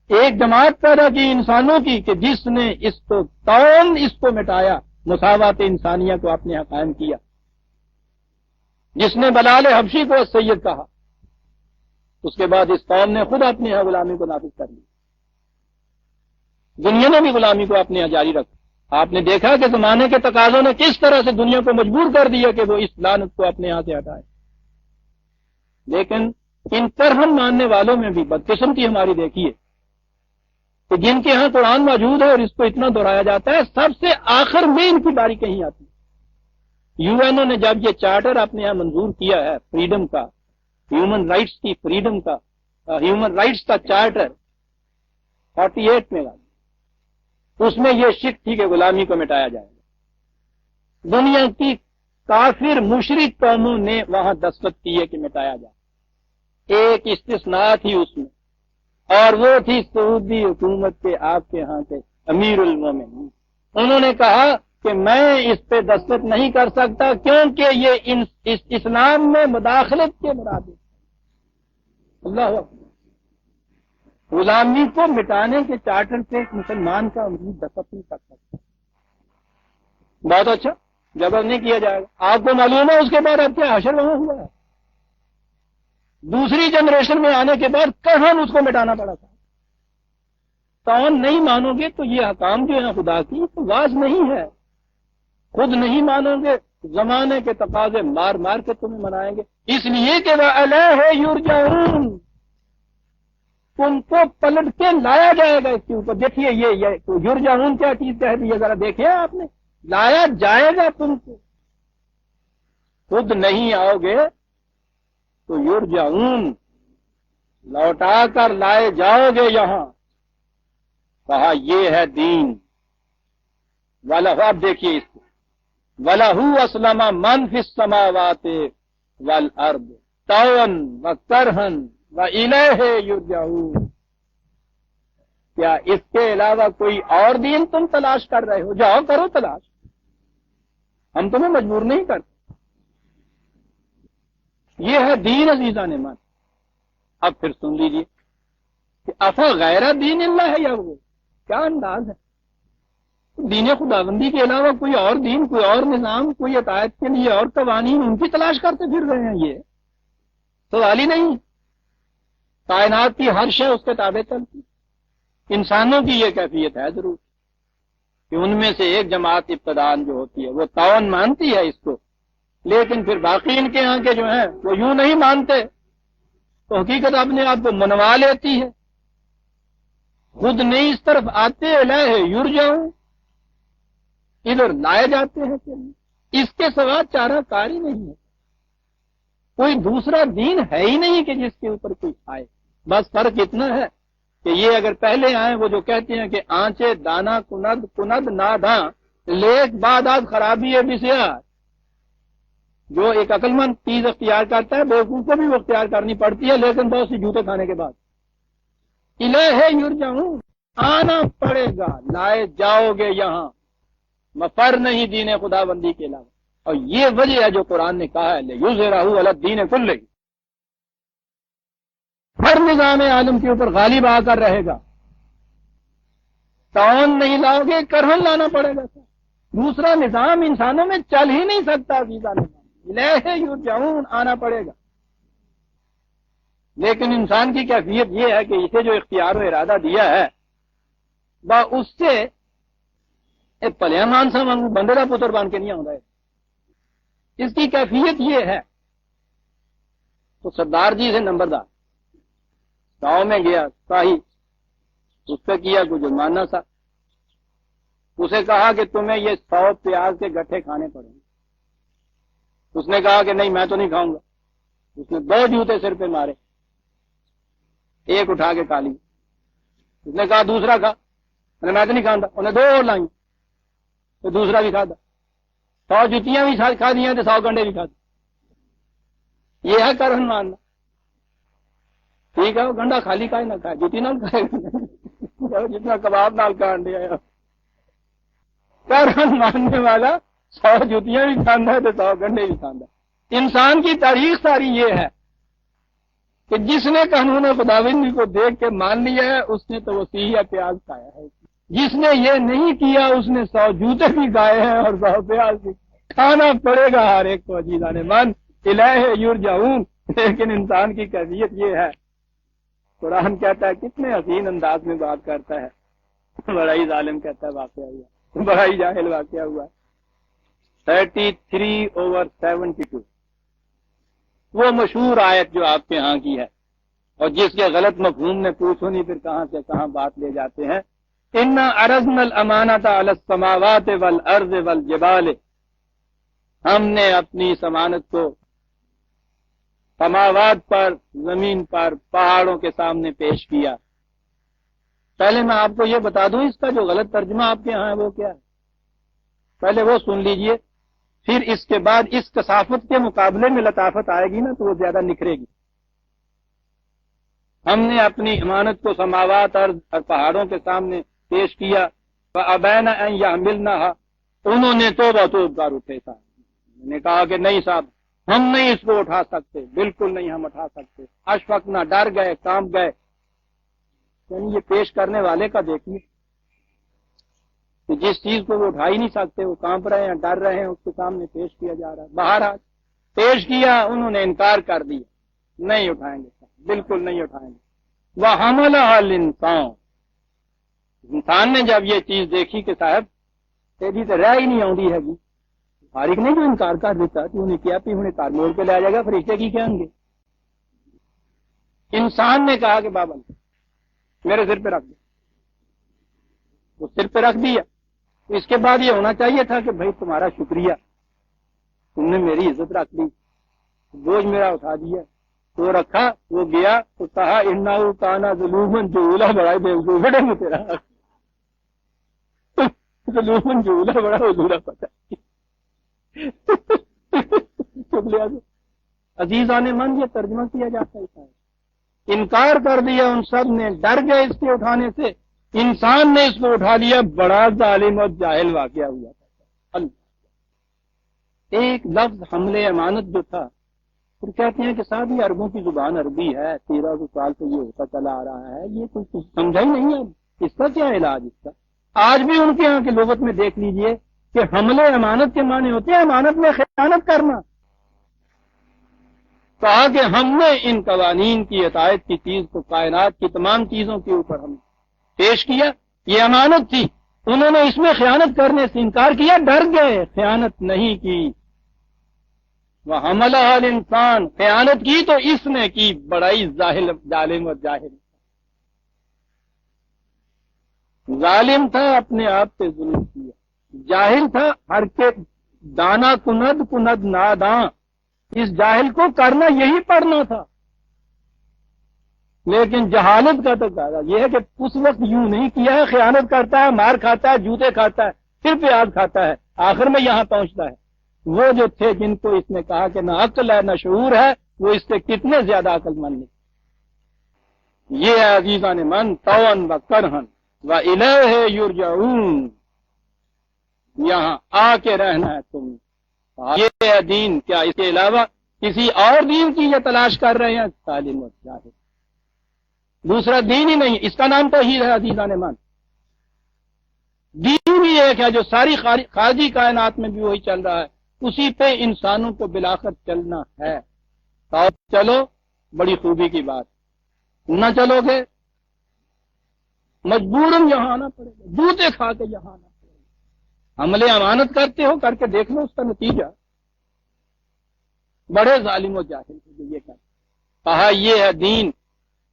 ایک جماعت پیدا کی انسانوں کی کہ جس نے اس کو تعاون اس کو مٹایا، مساوات انسانیہ کو اپنے یہاں قائم کیا. جس نے بلال حبشی کو سید کہا، اس کے بعد اس قوم نے خود اپنے یہاں غلامی کو نافذ کر لی. دنیا نے بھی غلامی کو اپنے یہاں جاری رکھا. آپ نے دیکھا کہ زمانے کے تقاضوں نے کس طرح سے دنیا کو مجبور کر دیا کہ وہ اس لعنت کو اپنے یہاں سے ہٹائے. لیکن ان کرہن ماننے والوں میں بھی بدقسمتی ہماری دیکھیے کہ جن کے ہاں قرآن موجود ہے اور اس کو اتنا دہرایا جاتا ہے، سب سے آخر میں ان کی باری کہیں آتی ہے. یو این او نے جب یہ چارٹر اپنے یہاں منظور کیا ہے فریڈم کا، ہیومن رائٹس کی فریڈم کا، ہیومن رائٹس کا چارٹر 48 میں لگا، اس میں یہ شک تھی کہ غلامی کو مٹایا جائے گا. دنیا کی کافر مشرک قوموں نے وہاں دستخط کیے کہ مٹایا جائے. ایک استثناء تھی اس میں، اور وہ تھی سعودی حکومت کے آپ کے ہاں کے امیر المومنین. انہوں نے کہا کہ میں اس پہ دستخط نہیں کر سکتا کیونکہ یہ اسلام میں مداخلت کے مراد ہے. اللہ اکبر. غلامی کو مٹانے کے چارٹر پہ ایک مسلمان کا امید دستخط نہیں کر سکتا. بہت اچھا، جبر نہیں کیا جائے گا. آپ کو معلوم ہے اس کے بعد اب کیا حشر وہاں ہوا ہے. دوسری جنریشن میں آنے کے بعد کہاں اس کو مٹانا پڑا تھا. تعاون نہیں مانو گے تو یہ حکام جو ہے خدا کی تو واز نہیں ہے. خود نہیں مانو گے، زمانے کے تقاضے مار مار کے تمہیں منائیں گے. اس لیے کہ وَإِلَيْهِ يُرْجَعُونَ، تم کو پلٹ کے لایا جائے گا اس کے اوپر. دیکھیے یہ یرجعون کیا چیز کہہ دی ہے، ذرا دیکھیں آپ نے. لایا جائے گا تم کو، خود نہیں آؤ گے تو یرجعون، لوٹا کر لائے جاؤ گے یہاں. کہا یہ ہے دین. وَلَهُ، اب دیکھیے اس کو، وَلَهُ أَسْلَمَ مَنْ فِي السَّمَاوَاتِ وَالْأَرْضِ طَوْعًا وَكَرْهًا وَإِلَيْهِ يُرْجَعُونَ. کیا اس کے علاوہ کوئی اور دین تم تلاش کر رہے ہو؟ جاؤ کرو تلاش، ہم تمہیں مجبور نہیں کرتے. یہ ہے دین عزیزان من. اب پھر سن لیجیے کہ افا غیر دین اللہ ہے، یا وہ کیا انداز ہے؟ دین خداوندی کے علاوہ کوئی اور دین، کوئی اور نظام، کوئی عطایت کے لیے اور قوانین، ان کی تلاش کرتے پھر رہے ہیں. یہ سوال ہی نہیں. کائنات کی ہر شے اس کے تابع چلتی. انسانوں کی یہ کیفیت ہے ضرور کہ ان میں سے ایک جماعت ابتدان جو ہوتی ہے وہ تعاون مانتی ہے اس کو، لیکن پھر باقی ان کے ہاں کے جو ہیں وہ یوں نہیں مانتے، تو حقیقت اپنے آپ کو منوا لیتی ہے. خود نہیں اس طرف آتے، الیہ یرجعون، ادھر لائے جاتے ہیں. اس کے سوا چارہ کاری نہیں ہے. کوئی دوسرا دین ہے ہی نہیں کہ جس کے اوپر کوئی آئے. بس فرق اتنا ہے کہ یہ اگر پہلے آئیں، وہ جو کہتے ہیں کہ آنچے دانا کند کند ناداں لیک بادات خرابی ہے بسیار. جو ایک عقل مند چیز اختیار کرتا ہے بیوقوف کو بھی وہ اختیار کرنی پڑتی ہے، لیکن بہت سی جوتے کھانے کے بعد. الیہ یرجعون، آنا پڑے گا، لائے جاؤ گے یہاں، مفر نہیں دین خدا بندی کے علاوہ. اور یہ وجہ ہے جو قرآن نے کہا ہے لیظہرہ علی الدین کلہ، ہر نظام عالم کے اوپر غالب آ کر رہے گا. تعاون نہیں لاؤ گے، کرہن لانا پڑے گا. دوسرا نظام انسانوں میں چل ہی نہیں سکتا. الیہ یرجعون، آنا پڑے گا. لیکن انسان کی کیفیت یہ ہے کہ اسے جو اختیار و ارادہ دیا ہے با اس سے پلیا مانسا بندے کا پتر بن کے نہیں آ رہا ہے. اس کی کیفیت یہ ہے. تو سردار جی سے نمبردار گاؤں میں گیا، ساہی اس پہ کیا کچھ جرمانہ سا. اسے کہا کہ تمہیں یہ 100 پیاز کے گٹھے کھانے پڑیں گے. اس نے کہا کہ نہیں میں تو نہیں کھاؤں گا. اس نے 2 جوتے سر پہ مارے، ایک اٹھا کے کھا لی. اس نے کہا دوسرا کھا، میں تو نہیں کھاؤں گا. انہیں 2 اور لائیں تو دوسرا بھی کھاتا. 100 جوتیاں بھی کھا دی ہیں تو 100 گنڈے بھی کھاتے. یہ ہے کرہن ماننا. ٹھیک ہے، وہ گنڈا خالی کھائے نہ کھائے، جوتی نہ کھائے جتنا کباب نال کا انڈے آیا. کرہن ماننے والا 100 جوتیاں بھی کھانا ہے تو 100 گنڈے بھی کھانا. انسان کی تاریخ ساری یہ ہے کہ جس نے قانون خداوندی کو دیکھ کے مان لیا ہے اس نے تو وہ سیاہ پیاز کھایا ہے. جس نے یہ نہیں کیا اس نے 100 جوتے بھی کھائے ہیں اور 100 پیاز بھی. کھانا پڑے گا ہر ایک کو عزیزان من. الیہ یرجعون. لیکن انسان کی کیفیت یہ ہے. قرآن کہتا ہے کتنے حسین انداز میں بات کرتا ہے. بڑا ہی ظالم کہتا ہے واقعہ ہوا، بڑا ہی جاہل واقعہ ہوا. 33/72 وہ مشہور آیت جو آپ کے ہاں کی ہے اور جس کے غلط مفہوم میں پوچھو نہیں پھر کہاں سے کہاں بات لے جاتے ہیں. انا عرضنا الامانۃ علی السماوات والارض والجبال، ہم نے اپنی ضمانت کو سماوات پر، زمین پر، پہاڑوں کے سامنے پیش کیا. پہلے میں آپ کو یہ بتا دوں اس کا جو غلط ترجمہ آپ کے ہاں ہے وہ کیا ہے. پہلے وہ سن لیجئے، پھر اس کے بعد اس کثافت کے مقابلے میں لطافت آئے گی نا تو وہ زیادہ نکھرے گی. ہم نے اپنی امانت کو سماوات اور پہاڑوں کے سامنے پیش کیا. فَأَبَيْنَ أَن يَحْمِلْنَهَا، انہوں نے توبہ کر اٹھے. صاحب نے کہا کہ نہیں صاحب ہم نہیں اس کو اٹھا سکتے، بالکل نہیں ہم اٹھا سکتے. اشفقنا، ڈر گئے، کانپ گئے. یعنی یہ پیش کرنے والے کا دیکھیے کہ جس چیز کو وہ اٹھا ہی نہیں سکتے وہ کانپ رہے ہیں، ڈر رہے ہیں، اس کے سامنے پیش کیا جا رہا ہے. باہر پیش کیا، انہوں نے انکار کر دیا، نہیں اٹھائیں گے، بالکل نہیں اٹھائیں گے. وَحَمَلَهَا الْإِنسَانُ، انسان نے جب یہ چیز دیکھی کہ صاحب تیری تو رہ ہی نہیں آتی ہے گی، فارغ نہیں جو انکار کر دیتا تو انہیں کیا پھر انہیں کار موڑ کے لے جائے گا، فرشتے کی کہیں گے. انسان نے کہا کہ بابا میرے سر پہ رکھ دیا. وہ سر پہ رکھ دیا. تو اس کے بعد یہ ہونا چاہیے تھا کہ بھائی تمہارا شکریہ، تم نے میری عزت رکھ لی، بوجھ میرا اٹھا دیا، تو رکھا، وہ گیا تو کہا انہو کانا ظلومن جہولا، بڑا بیوقوف ہے میں تیرا ظلومن جہولا، بڑا حضورا پتہ عزیزان من، یہ ترجمہ کیا جاتا ہے، انکار کر دیا ان سب نے، ڈر گئے اس کے اٹھانے سے، انسان نے اس کو اٹھا لیا، بڑا ظالم اور جاہل واقعہ ہوا تھا۔ ایک لفظ حمل امانت جو تھا، پھر کہتے ہیں کہ صاحب یہ عربوں کی زبان عربی ہے، 1300 سال سے یہ ہوتا چلا آ رہا ہے، یہ کچھ سمجھا ہی نہیں ہے، اس کا کیا علاج اس کا؟ آج بھی ان کے یہاں کی لغت میں دیکھ لیجئے کہ حمل امانت کے معنی ہوتے ہیں امانت میں خیانت کرنا۔ کہا کہ ہم نے ان قوانین کی اطاعت کی چیز کو کائنات کی تمام چیزوں کے اوپر ہم پیش کیا، یہ امانت تھی، انہوں نے اس میں خیانت کرنے سے انکار کیا، ڈر گئے، خیانت نہیں کی۔ وَحَمَلَهَا الْإِنسَانُ، خیانت کی تو اس نے کی، بڑائی ظالم اور جاہل، ظالم تھا، اپنے آپ پہ ظلم کیا، جاہل تھا، ہر کے دانا کند ناداں، اس جاہل کو کرنا یہی پڑھنا تھا، لیکن جہالت کا تو کہا یہ ہے کہ اس وقت یوں نہیں کیا ہے، خیانت کرتا ہے، مار کھاتا ہے، جوتے کھاتا ہے، پھر پیاز کھاتا ہے، آخر میں یہاں پہنچتا ہے۔ وہ جو تھے جن کو اس نے کہا کہ نہ عقل ہے نہ شعور ہے، وہ اس سے کتنے زیادہ عقل مند ہیں۔ یہ ہے عزیزان من طوعاً و کرہاً وإلیہ یرجعون، یہاں آ کے رہنا ہے تم، یہ ہے دین، کیا اس کے علاوہ کسی اور دین کی یہ تلاش کر رہے ہیں؟ ظالم اور جاہل، دوسرا دین ہی نہیں، اس کا نام توحید ہے عزیزان من۔ دین ہی ایک ہے جو ساری خارجی کائنات میں بھی وہی چل رہا ہے، اسی پہ انسانوں کو بلاخر چلنا ہے۔ تو چلو، بڑی خوبی کی بات، نہ چلو گے مجبوراً یہاں آنا پڑے گا، جوتے کھا کے یہاں آنا پڑے گا۔ حمل امانت کرتے ہو، کر کے دیکھ لو اس کا نتیجہ، بڑے ظالم و جاہل جو یہ کرتے۔ کہا یہ ہے دین،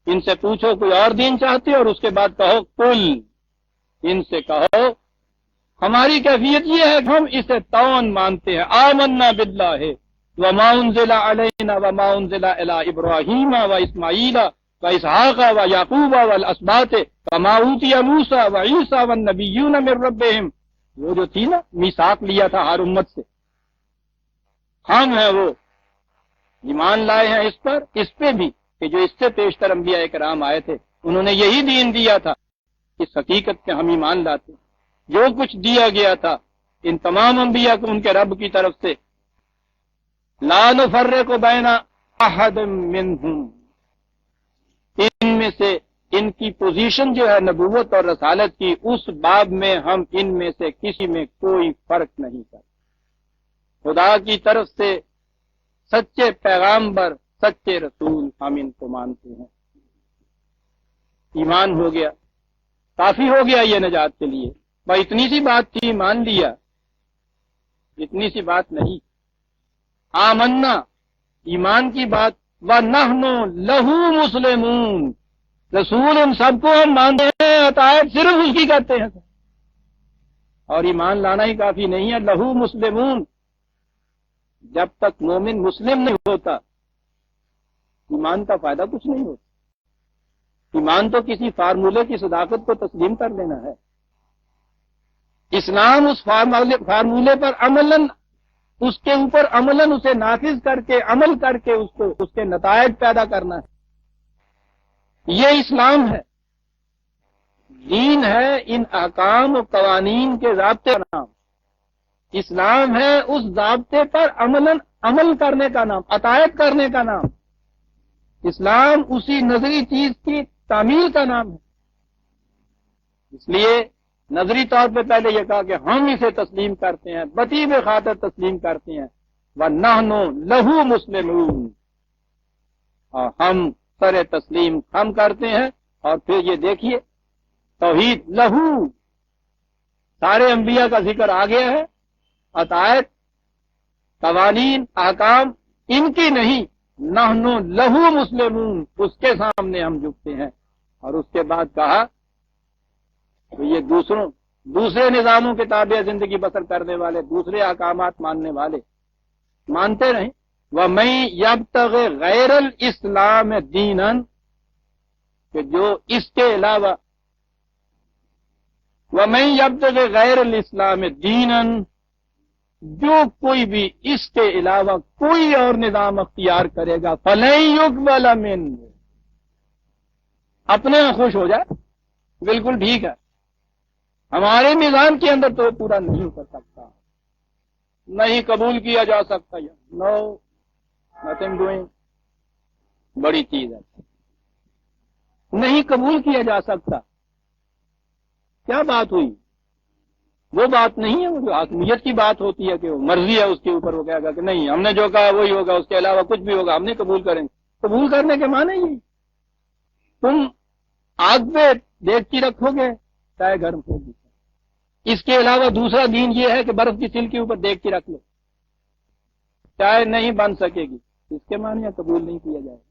ان سے پوچھو کوئی اور دین چاہتے ہو، اور اس کے بعد کہو کل، ان سے کہو ہماری کیفیت یہ ہے کہ ہم اسے طوعاً مانتے ہیں، آمنا باللہ وما انزل علینا وما انزل الی ابراہیم واسماعیل واسحاق ویعقوب والاسباط وما اوتی موسیٰ وعیسیٰ والنبیون من ربہم، وہ جو تھی نا میثاق لیا تھا ہر امت سے، ہم ہیں وہ، ایمان لائے ہیں اس پر، اس پہ بھی کہ جو اس سے پیشتر انبیاء کرام آئے تھے انہوں نے یہی دین دیا تھا، اس حقیقت پہ ہم ایمان لاتے ہیں۔ جو کچھ دیا گیا تھا ان تمام انبیاء کو ان کے رب کی طرف سے، لا نفرق بین احد منہم، ان میں سے ان کی پوزیشن جو ہے نبوت اور رسالت کی، اس باب میں ہم ان میں سے کسی میں کوئی فرق نہیں کرتے۔ خدا کی طرف سے سچے پیغامبر، سچے رسول، ہم ان کو مانتے ہیں۔ ایمان ہو گیا، کافی ہو گیا یہ نجات کے لیے، بھائی اتنی سی بات تھی، مان لیا، اتنی سی بات نہیں۔ آمنا، ایمان کی بات، وَنَحْنُ لَهُ مُسْلِمُونَ، رسول ان سب کو ہم مانتے ہیں، اطاعت صرف اس کی کرتے ہیں، اور ایمان لانا ہی کافی نہیں ہے۔ لہو مسلمون، جب تک مومن مسلم نہیں ہوتا ایمان کا فائدہ کچھ نہیں ہوتا۔ ایمان تو کسی فارمولے کی صداقت کو تسلیم کر لینا ہے۔ اسلام اس فارمولے پر عملاً، اس کے اوپر عملاً اسے نافذ کر کے، عمل کر کے اس کو، اس کے نتائج پیدا کرنا ہے، یہ اسلام ہے۔ دین ہے ان احکام و قوانین کے ضابطے کا نام، اسلام ہے اس ضابطے پر عملاً عمل کرنے کا نام، اطاعت کرنے کا نام۔ اسلام اسی نظری چیز کی تعمیل کا نام ہے۔ اس لیے نظری طور پہ پہلے یہ کہا کہ ہم اسے تسلیم کرتے ہیں، بطیب خاطر تسلیم کرتے ہیں، وَنَحْنُ لَهُ مُسْلِمُونَ، اور ہم سر تسلیم ہم کرتے ہیں۔ اور پھر یہ دیکھیے توحید لہو، سارے انبیاء کا ذکر آ گیا ہے، اطاعت، قوانین، احکام ان کی نہیں، نحن لہو مسلمون، اس کے سامنے ہم جھکتے ہیں۔ اور اس کے بعد کہا تو یہ دوسرے نظاموں کے تابع زندگی بسر کرنے والے، دوسرے احکامات ماننے والے مانتے رہیں۔ وَمَن يَبْتَغِ غَيْرَ الْإِسْلَامِ دِينًا، کہ جو اس کے علاوہ وَمَن يَبْتَغِ غَيْرَ الْإِسْلَامِ دِينًا، جو کوئی بھی اس کے علاوہ کوئی اور نظام اختیار کرے گا فَلَن يُقْبَلَ مِنْهُ، اپنے خوش ہو جائے، بالکل ٹھیک ہے، ہمارے نظام کے اندر تو پورا نہیں کر سکتا، نہیں قبول کیا جا سکتا، نو نتھنگ ڈوئنگ، بڑی چیز ہے، نہیں قبول کیا جا سکتا۔ کیا بات ہوئی؟ وہ بات نہیں ہے، وہ جو حاکمیت کی بات ہوتی ہے کہ وہ مرضی ہے اس کے اوپر، وہ کہے گا کہ نہیں ہم نے جو کہا وہی ہوگا، اس کے علاوہ کچھ بھی ہوگا ہم نہیں قبول کریں گے۔ قبول کرنے کے معنی یہ تم آگ پہ دیکھتی رکھو گے چاہے گرم ہوگی، اس کے علاوہ دوسرا دین یہ ہے کہ برف کی سل کے اوپر دیکھتی رکھ لو چاہے نہیں بن سکے گی، اس کے معنی قبول نہیں کیا جائے گا۔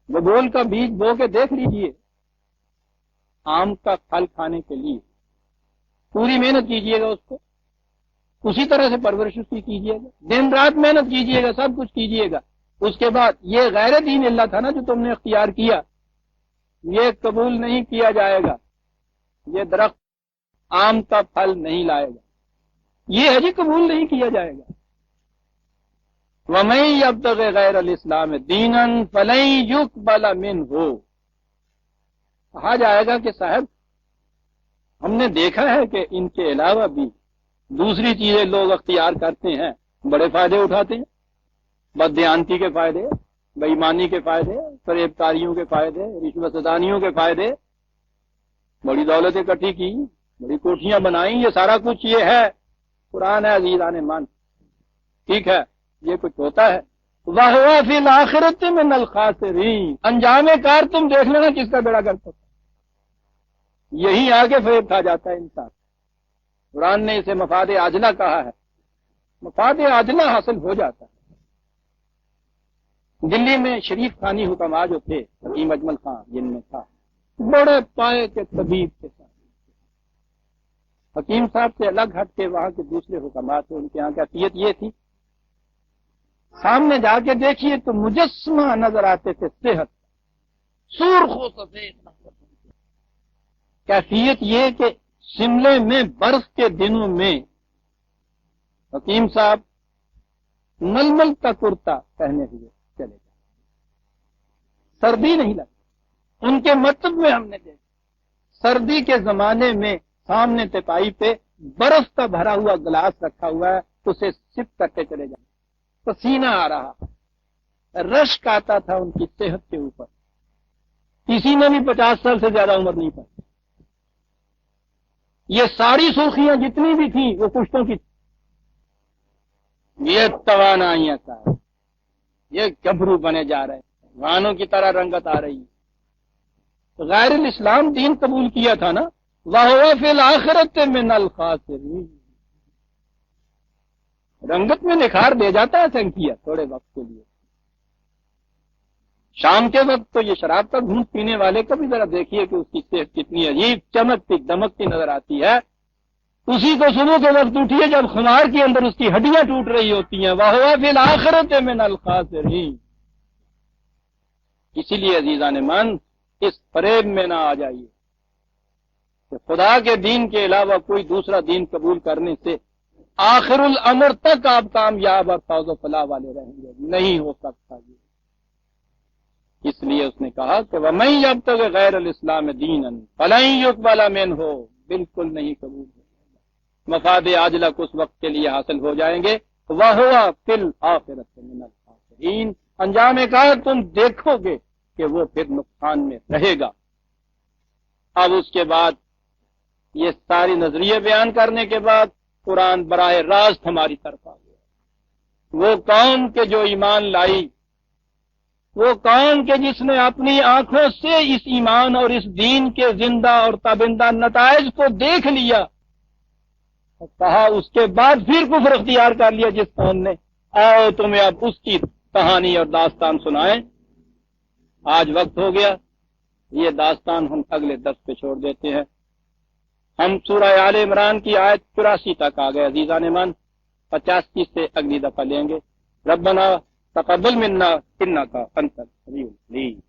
ببول کا بیج بو کے دیکھ لیجئے، آم کا پھل کھانے کے لیے پوری محنت کیجئے گا، اس کو اسی طرح سے پرورش اس کی کیجئے گا، دن رات محنت کیجئے گا، سب کچھ کیجئے گا، اس کے بعد یہ غیر دین اللہ تھا نا جو تم نے اختیار کیا، یہ قبول نہیں کیا جائے گا، یہ درخت آم کا پھل نہیں لائے گا، یہ ہے جی قبول نہیں کیا جائے گا۔ وَمَن يَبْتَغِ غَيْرَ الْإِسْلَامِ دِينًا فَلَن يُقْبَلَ مِنْهُ، کہا جائے گا کہ صاحب ہم نے دیکھا ہے کہ ان کے علاوہ بھی دوسری چیزیں لوگ اختیار کرتے ہیں، بڑے فائدے اٹھاتے ہیں، بددیانتی کے فائدے، بے ایمانی کے فائدے، فریب کاریوں کے فائدے، رشوت ستانیوں کے فائدے، بڑی دولت اکٹھی کی، بڑی کوٹھیاں بنائیں، یہ سارا کچھ یہ ہے، قرآن ہے عزیزان من، ٹھیک ہے یہ کچھ ہوتا ہے۔ وَهُوَ فِي الْآخِرَةِ مِنَ الْخَاسِرِينَ، انجام کار تم دیکھ لینا کس کا بیڑا گرک ہوتا ہے، یہی آگے فریب کھا جاتا ہے انسان۔ قرآن نے اسے مفاد عاجلہ کہا ہے، مفاد عاجلہ حاصل ہو جاتا ہے۔ دلی میں شریف خانی حکماء جو تھے، حکیم اجمل خان جن میں تھا، بڑے پائے کے طبیب کے ساتھ، حکیم صاحب سے الگ ہٹ کے وہاں کے دوسرے حکماء تھے، ان کے یہاں کیفیت یہ تھی، سامنے جا کے دیکھیے تو مجسمہ نظر آتے تھے، صحت سرخ و سفید، کیفیت یہ کہ شملے میں برف کے دنوں میں حکیم صاحب ململ کا کرتا پہنے ہوئے چلے گئے، سردی نہیں لگتی۔ ان کے مطلب میں ہم نے دیکھا سردی کے زمانے میں سامنے تپائی پہ برف کا بھرا ہوا گلاس رکھا ہوا ہے، اسے سپ کرتے چلے جائیں، پسینہ آ رہا، رشک آتا تھا ان کی صحت کے اوپر، کسی میں بھی 50 سال سے زیادہ عمر نہیں پائی۔ یہ ساری سرخیاں جتنی بھی تھیں وہ پشتوں کی تھی، یہ توانائیاں کا، یہ گبرو بنے جا رہے، غانوں کی طرح رنگت آ رہی ہے۔ غیر الاسلام دین قبول کیا تھا نا، وَهُوَ فِي الْآخِرَةِ مِنَ الْخَاسِرِينَ، رنگت میں نکھار دے جاتا ہے سنکیا تھوڑے وقت کے لیے، شام کے وقت تو یہ شراب کا گھونٹ پینے والے کا بھی ذرا دیکھیے کہ اس کی صحت کتنی عجیب چمکتی دمکتی نظر آتی ہے، اسی کو صبح کے وقت اٹھیے جب خمار کے اندر اس کی ہڈیاں ٹوٹ رہی ہوتی ہیں، وَهُوَ فِي الْآخِرَةِ مِنَ الْخَاسِرِينَ۔ اسی لیے عزیزان من اس فریب میں نہ آ جائیے کہ خدا کے دین کے علاوہ کوئی دوسرا دین قبول کرنے سے آخر الامر تک آپ کامیاب اور فوز و فلاح والے رہیں گے، نہیں ہو سکتا یہ۔ اس لیے اس نے کہا کہ وَمَن يَبْتَغِ غَيْرَ الْإِسْلَامِ دِينًا فَلَن يُقْبَلَ مِنْهُ، بالکل نہیں قبول ہو جائے گا، مفاد عاجلہ کچھ وقت کے لیے حاصل ہو جائیں گے، وَهُوَ فِي الْآخِرَةِ مِنَ الْخَاسِرِينَ، انجام کار تم دیکھو گے کہ وہ پھر نقصان میں رہے گا۔ اب اس کے بعد یہ ساری نظریے بیان کرنے کے بعد قرآن براہ راست ہماری طرف آ گیا، وہ قوم کے جو ایمان لائی، وہ قوم کے جس نے اپنی آنکھوں سے اس ایمان اور اس دین کے زندہ اور تابندہ نتائج کو دیکھ لیا، کہا اس کے بعد پھر کفر اختیار کر لیا جس قوم نے، آؤ تمہیں اب اس کی کہانی اور داستان سنائیں۔ آج وقت ہو گیا، یہ داستان ہم اگلے درس پہ چھوڑ دیتے ہیں۔ ہم سورہ آل عمران کی آیت 84 تک آ گئے عزیزان من، 85 سے اگلی دفعہ لیں گے۔ ربنا تقبل منا انک انت السمیع العلیم۔